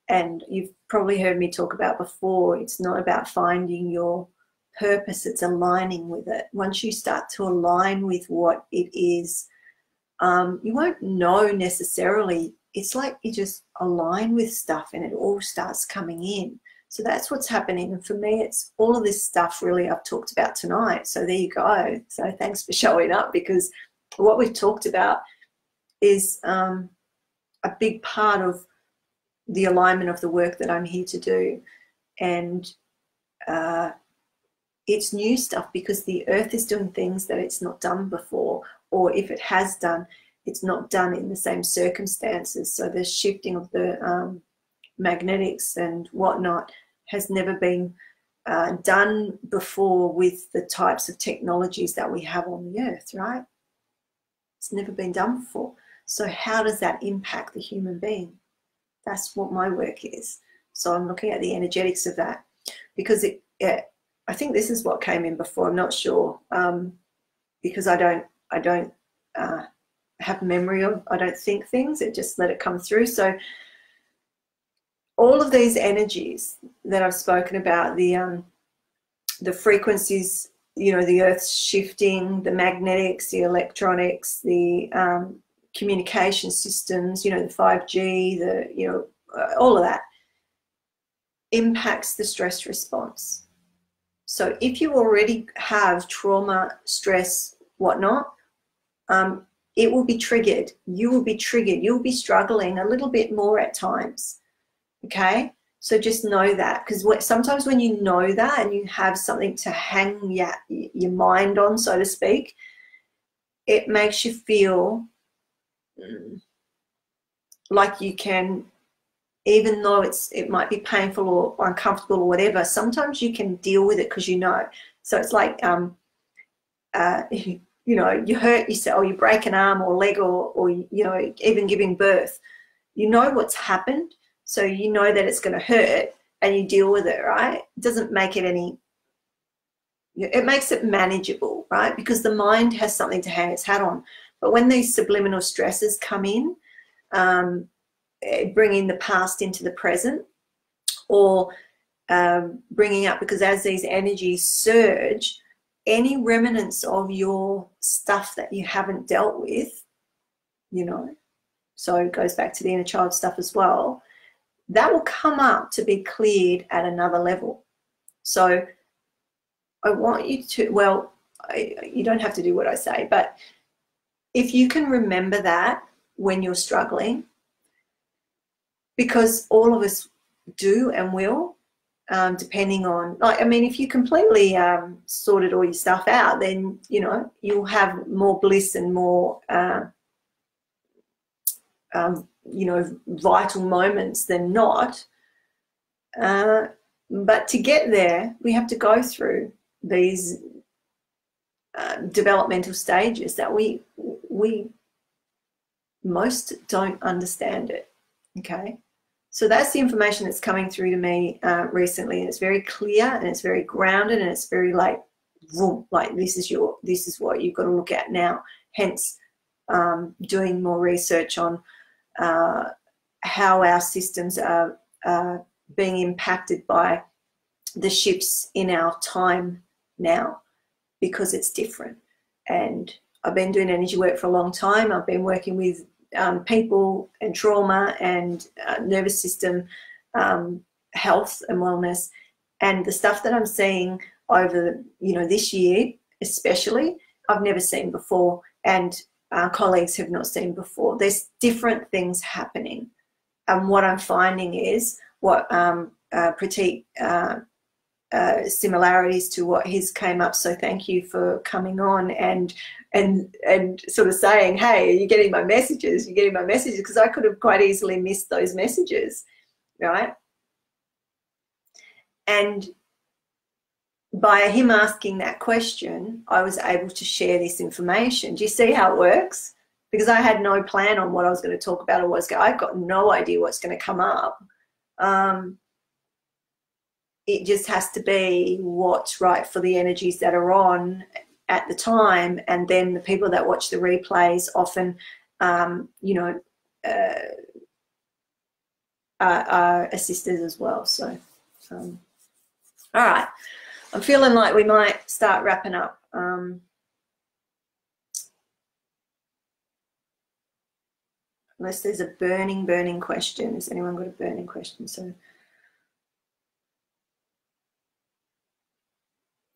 And you've probably heard me talk about before, it's not about finding your purpose, it's aligning with it. Once you start to align with what it is, you won't know necessarily. It's like you just align with stuff and it all starts coming in. So that's what's happening. And for me, it's all of this stuff really I've talked about tonight. So there you go. So thanks for showing up, because what we've talked about is a big part of the alignment of the work that I'm here to do. And it's new stuff because the earth is doing things that it's not done before, or if it has done, it's not done in the same circumstances. So the shifting of the magnetics and whatnot has never been done before with the types of technologies that we have on the earth, right? It's never been done before. So how does that impact the human being? That's what my work is. So I'm looking at the energetics of that, because I think this is what came in before. I'm not sure, because I don't have memory of, I don't think things. It just let it come through. So all of these energies that I've spoken about, the frequencies, you know, the earth's shifting, the magnetics, the electronics, the communication systems, you know, the 5G, the, you know, all of that impacts the stress response. So if you already have trauma, stress, whatnot, it will be triggered. You will be triggered. You'll be struggling a little bit more at times. Okay? So just know that, because sometimes when you know that and you have something to hang your mind on, so to speak, it makes you feel like you can, even though it might be painful or uncomfortable or whatever, sometimes you can deal with it because you know. So it's like, you know, you hurt yourself, or you break an arm or leg, or you know, even giving birth. You know what's happened, so you know that it's going to hurt, and you deal with it, right? It doesn't make it any, it makes it manageable, right? Because the mind has something to hang its hat on. But when these subliminal stresses come in, bringing the past into the present, or bringing up, because as these energies surge, any remnants of your stuff that you haven't dealt with, you know, so it goes back to the inner child stuff as well, that will come up to be cleared at another level. So I want you to, well, you don't have to do what I say, but if you can remember that when you're struggling, because all of us do and will, depending on, like, I mean, if you completely sorted all your stuff out, then, you know, you'll have more bliss and more, you know, vital moments than not. But to get there, we have to go through these developmental stages that we most don't understand it. Okay. So that's the information that's coming through to me recently, and it's very clear and it's very grounded and it's very like, boom, like this is what you've got to look at now. Hence, doing more research on how our systems are being impacted by the shifts in our time now, because it's different. And I've been doing energy work for a long time. I've been working with people and trauma and nervous system health and wellness, and the stuff that I'm seeing over, you know, this year especially, I've never seen before, and colleagues have not seen before. There's different things happening, and what I'm finding is what Pratik similarities to what his came up. So thank you for coming on and sort of saying, hey, are you getting my messages? You're getting my messages, because I could have quite easily missed those messages, right? And by him asking that question, I was able to share this information. Do you see how it works? Because I had no plan on what I was going to talk about, or I've got no idea what's going to come up. It just has to be what's right for the energies that are on at the time, and then the people that watch the replays often, you know, are assisted as well. So, all right, I'm feeling like we might start wrapping up. Unless there's a burning question. Has anyone got a burning question? So.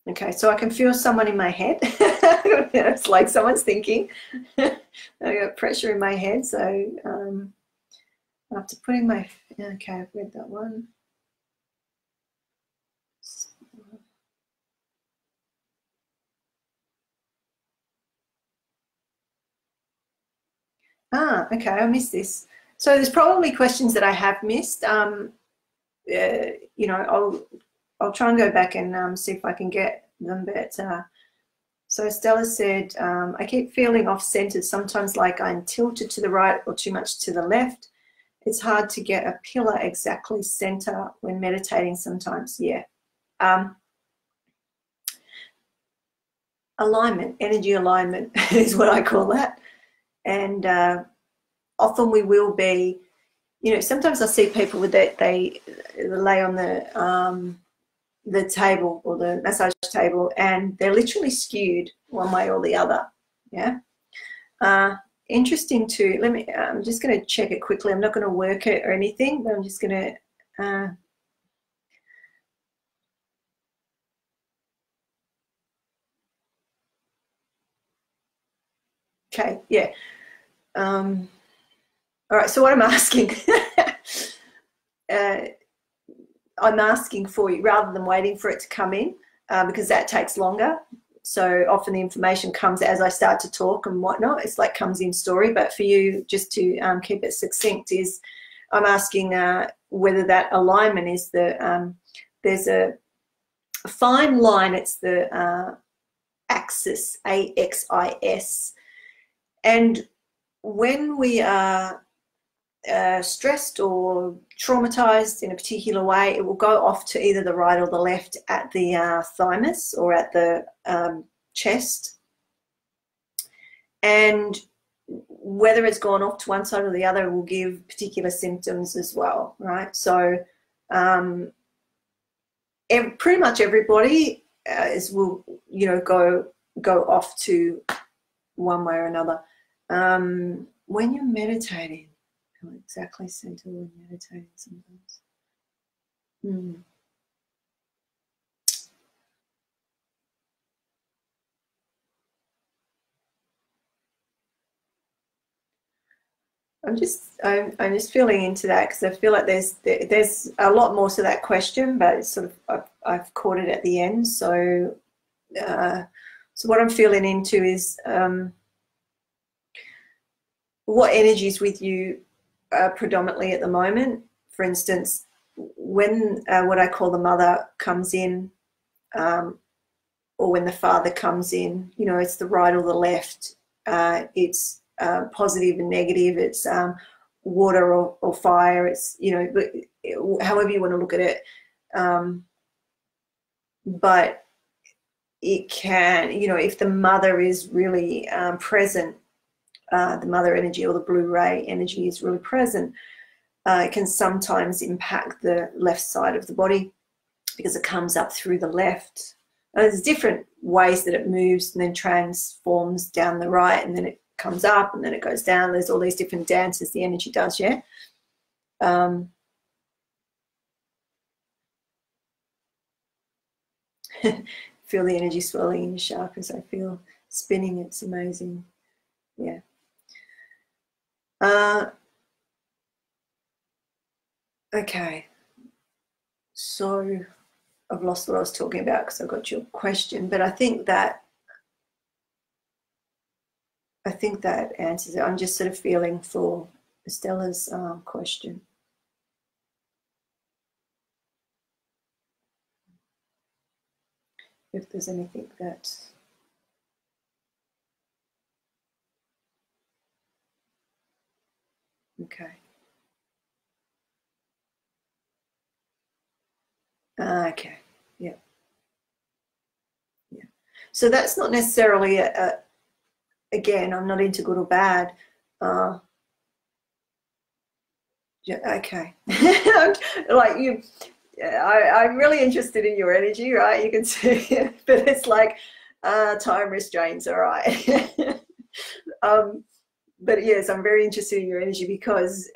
Okay, so I can feel someone in my head. It's like someone's thinking. I got pressure in my head, so I have to put in my, okay, I've read that one. Okay, I missed this. So there's probably questions that I have missed. You know, I'll try and go back and see if I can get them. But so Stella said, I keep feeling off-centered, sometimes like I'm tilted to the right or too much to the left. It's hard to get a pillar exactly center when meditating sometimes. Yeah. Alignment, energy alignment is what I call that. And often we will be, you know, sometimes I see people with that, they lay on the table or the massage table and they're literally skewed one way or the other. Yeah. Interesting too. Let me, I'm just going to check it quickly. I'm not going to work it or anything, but I'm just going to, okay. Yeah. All right. So what I'm asking, I'm asking for you rather than waiting for it to come in because that takes longer. So often the information comes as I start to talk and whatnot. It's like comes in story. But for you, just to keep it succinct, is I'm asking whether that alignment is the, there's a fine line. It's the axis, AXIS. And when we are stressed or traumatized in a particular way, it will go off to either the right or the left at the thymus or at the chest. And whether it's gone off to one side or the other will give particular symptoms as well, right? So pretty much everybody will, you know, go off to one way or another. When you're meditating, exactly center when meditating sometimes. I'm just feeling into that because I feel like there's a lot more to that question, but it's sort of I've caught it at the end. So so what I'm feeling into is what energies with you predominantly at the moment. For instance, when what I call the mother comes in, or when the father comes in, you know, it's the right or the left. It's positive and negative. It's water or fire. It's, you know, however you want to look at it. But it can, you know, if the mother is really present, the mother energy or the blue ray energy is really present, it can sometimes impact the left side of the body because it comes up through the left. There's different ways that it moves and then transforms down the right, and then it comes up and then it goes down. There's all these different dances the energy does, yeah? Feel the energy swelling in your chakras. I feel spinning. It's amazing. Yeah. Okay. So I've lost what I was talking about because I got your question, but I think that answers it. I'm just sort of feeling for Stella's question. If there's anything that okay. Okay. Yeah. Yeah. So that's not necessarily again, I'm not into good or bad. Yeah, okay. Like you, I'm really interested in your energy, right? You can see it, but it's like time restraints, all right. But yes, I'm very interested in your energy because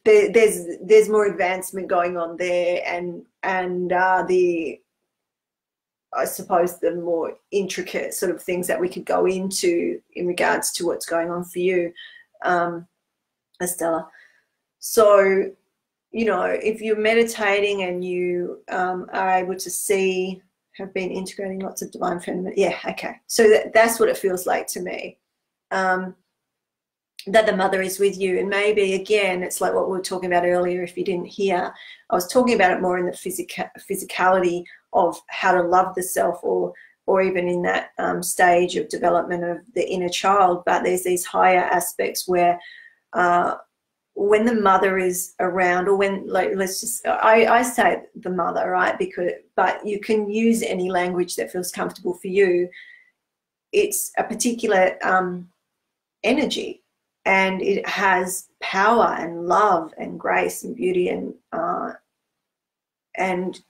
there's more advancement going on there, and the, I suppose, the more intricate sort of things that we could go into in regards to what's going on for you, Estella. So, you know, if you're meditating and you are able to see, have been integrating lots of divine feminine, yeah, okay. So that's what it feels like to me, that the mother is with you. And maybe, again, it's like what we were talking about earlier, if you didn't hear, I was talking about it more in the physicality of how to love the self, or even in that stage of development of the inner child. But there's these higher aspects where when the mother is around, or when, like, let's just, I say the mother, right? But you can use any language that feels comfortable for you. It's a particular energy, and it has power and love and grace and beauty, and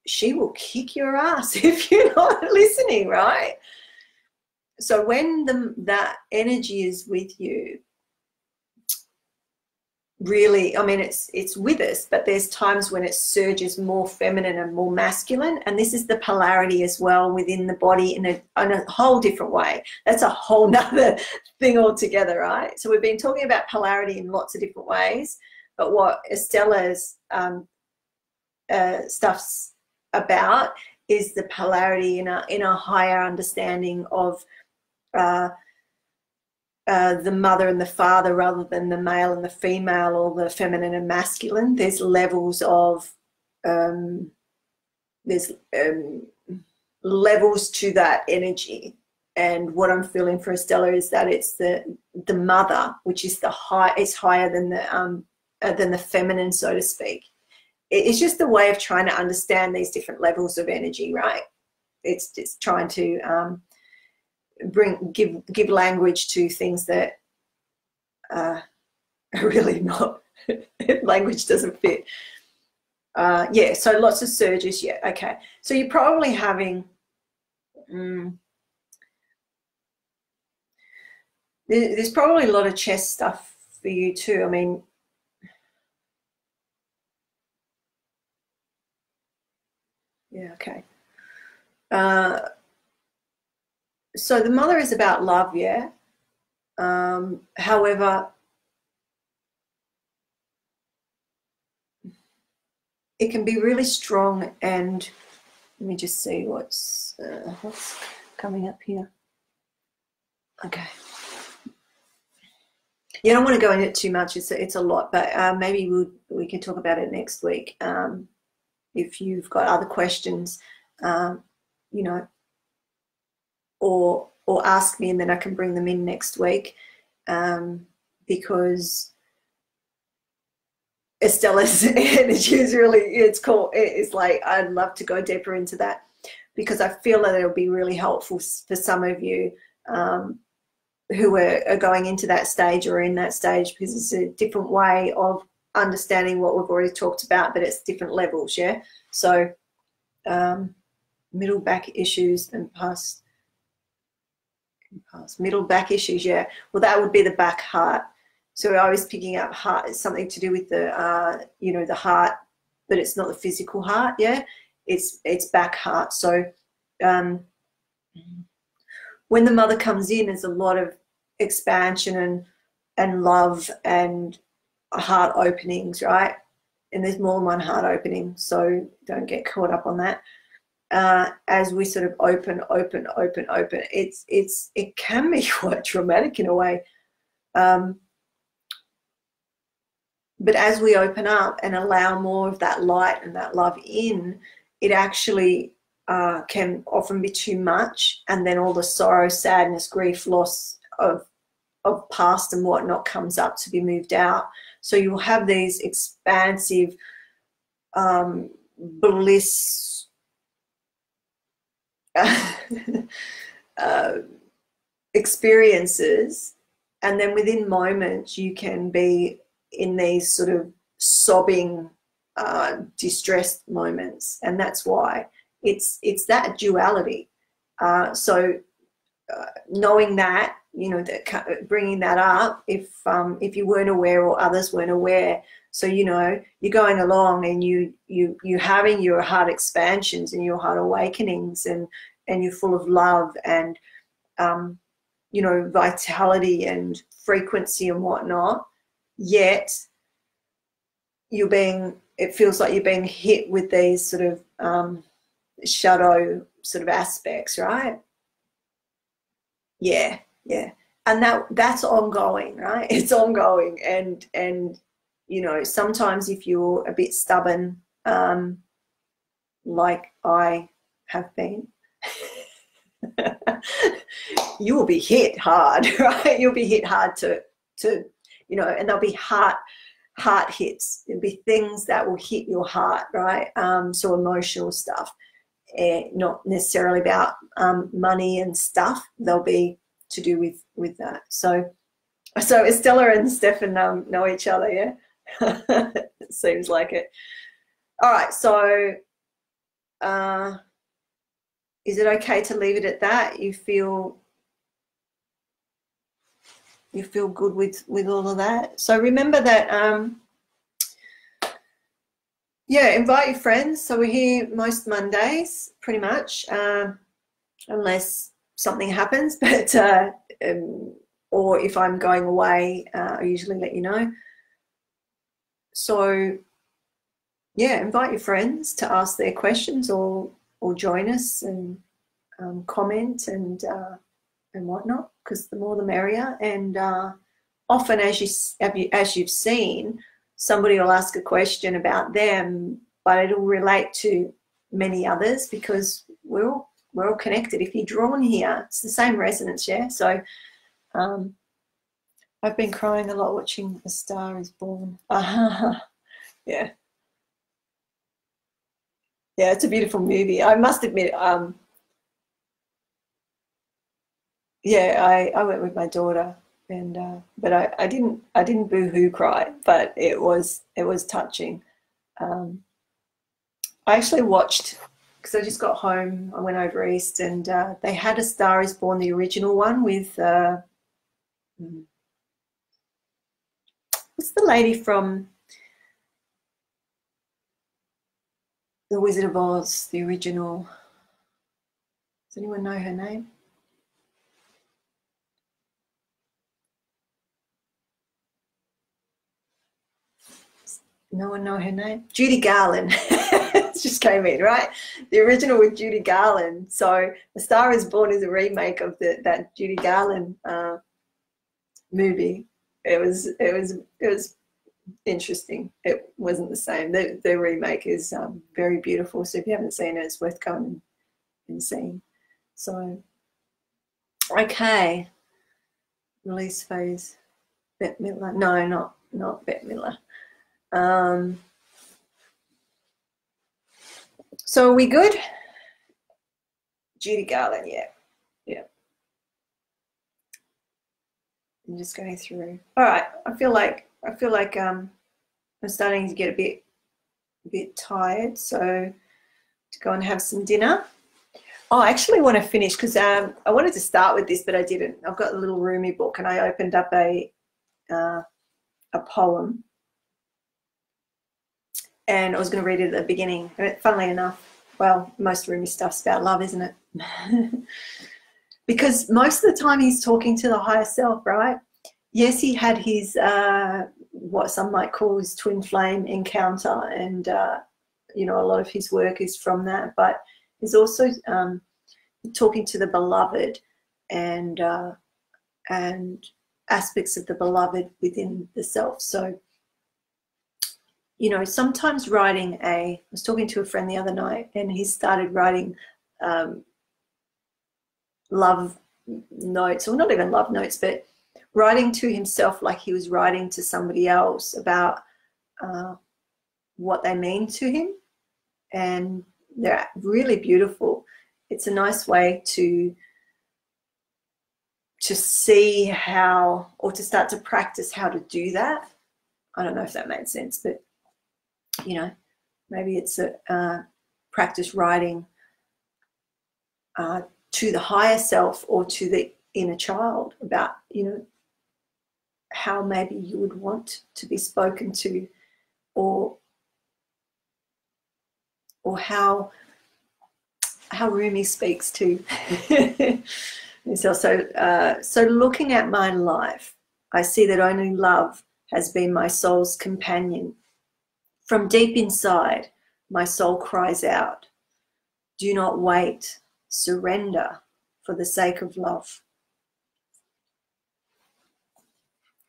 she will kick your ass if you're not listening, right? So when that energy is with you, really, I mean, it's with us, but there's times when it surges more feminine and more masculine, and this is the polarity as well within the body in a whole different way. That's a whole nother thing altogether, right? So we've been talking about polarity in lots of different ways, but what Estella's stuff's about is the polarity in a higher understanding of the mother and the father, rather than the male and the female, or the feminine and masculine. There's levels of levels to that energy, and what I'm feeling for Estella is that it's the mother, which is it's higher than the feminine, so to speak. It's just a way of trying to understand these different levels of energy, right? It's just trying to give language to things that are really not, language doesn't fit. Yeah, so lots of surges. Yeah, okay. So you're probably having there's probably a lot of chest stuff for you too. I mean, yeah, okay. So the mother is about love, yeah. However, it can be really strong, and let me just see what's coming up here. Okay. You don't want to go into it too much. It's a lot, but maybe we can talk about it next week. If you've got other questions, you know, or ask me, and then I can bring them in next week, because Estella's energy is really, it's cool. It's like, I'd love to go deeper into that, because I feel that it'll be really helpful for some of you who are going into that stage or in that stage, because it's a different way of understanding what we've already talked about, but it's different levels, yeah? So middle back issues and past middle back issues, yeah. Well, that would be the back heart. So I was picking up heart, it's something to do with the, you know, the heart, but it's not the physical heart, yeah? It's back heart. So when the mother comes in, there's a lot of expansion and love and heart openings, right? And there's more than one heart opening, so don't get caught up on that. As we sort of open, it can be quite traumatic in a way. But as we open up and allow more of that light and that love in, it actually can often be too much, and then all the sorrow, sadness, grief, loss of past and whatnot comes up to be moved out. So you will have these expansive bliss experiences, and then within moments you can be in these sort of sobbing, distressed moments, and that's why it's that duality. So knowing that you know, that bringing that up if you weren't aware or others weren't aware. So, you know, you're going along and you're having your heart expansions and your heart awakenings, and you're full of love and, you know, vitality and frequency and whatnot, yet it feels like you're being hit with these sort of shadow sort of aspects, right? Yeah, yeah. And that's ongoing, right? It's ongoing. And you know, sometimes if you're a bit stubborn, like I have been, you will be hit hard, right? You'll be hit hard to you know, and there'll be heart hits. There'll be things that will hit your heart, right? So emotional stuff, not necessarily about money and stuff. They'll be to do with that. So Estella and Stefan know each other, yeah. It seems like it. All right, so is it okay to leave it at that? You feel good with all of that? So remember that yeah, invite your friends. So we're here most Mondays pretty much, unless something happens, but or if I'm going away, I usually let you know. So yeah, invite your friends to ask their questions or join us and comment and whatnot, because the more the merrier. And often, as you've seen, somebody will ask a question about them, but it'll relate to many others because we're all connected. If you're drawn here, it's the same resonance, yeah. So I've been crying a lot watching A Star Is Born. Yeah. Yeah, it's a beautiful movie. I must admit, yeah, I went with my daughter, and but I didn't boo-hoo cry, but it was touching. I actually watched, because I just got home. I went over east, and they had A Star Is Born, the original one with what's the lady from The Wizard of Oz, the original? Does anyone know her name? No one know her name? Judy Garland. It just came in, right? The original with Judy Garland. So A Star Is Born is a remake of that Judy Garland movie. It was interesting. It wasn't the same. The remake is very beautiful. So if you haven't seen it, it's worth going and seeing. So okay, release phase. Bette Midler. No, not Bette Midler. So are we good? Judy Garland, yeah. I'm just going through. All right, I feel like I'm starting to get a bit tired, so to go and have some dinner. Oh, I actually want to finish because I wanted to start with this, but I didn't. I've got a little Rumi book, and I opened up a poem, and I was going to read it at the beginning. Funnily enough, well, most Rumi stuff's about love, isn't it? Because most of the time he's talking to the higher self, right? Yes, he had his what some might call his twin flame encounter, and you know, a lot of his work is from that. But he's also talking to the beloved and aspects of the beloved within the self. So, you know, sometimes writing I was talking to a friend the other night, and he started writing love notes, or not even love notes, but writing to himself like he was writing to somebody else about what they mean to him. And they're really beautiful. It's a nice way to see how, or to start to practice how to do that. I don't know if that made sense, but you know, maybe it's a practice writing to the higher self or to the inner child about, you know, how maybe you would want to be spoken to, or how Rumi speaks to. So looking at my life, I see that only love has been my soul's companion. From deep inside, my soul cries out, do not wait, surrender for the sake of love.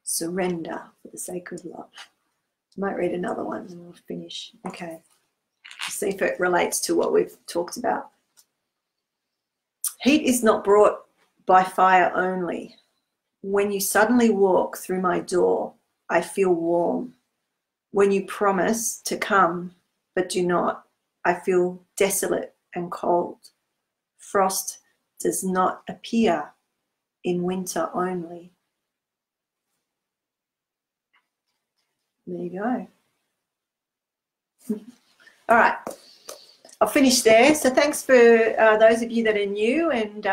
Surrender for the sake of love. I might read another one and we'll finish. Okay. See if it relates to what we've talked about. Heat is not brought by fire only. When you suddenly walk through my door, I feel warm. When you promise to come but do not, I feel desolate and cold. Frost does not appear in winter only. There you go. All right, I'll finish there. So thanks for those of you that are new and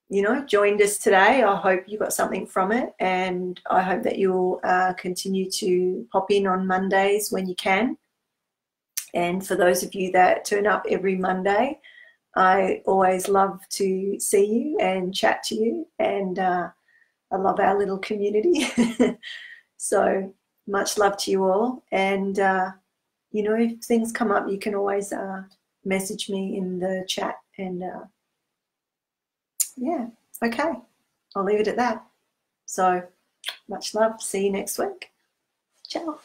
you know, joined us today. I hope you got something from it, and I hope that you'll continue to pop in on Mondays when you can. And for those of you that turn up every Monday, I always love to see you and chat to you, and I love our little community. So much love to you all, and you know, if things come up, you can always message me in the chat, and yeah, okay, I'll leave it at that. So much love. See you next week. Ciao.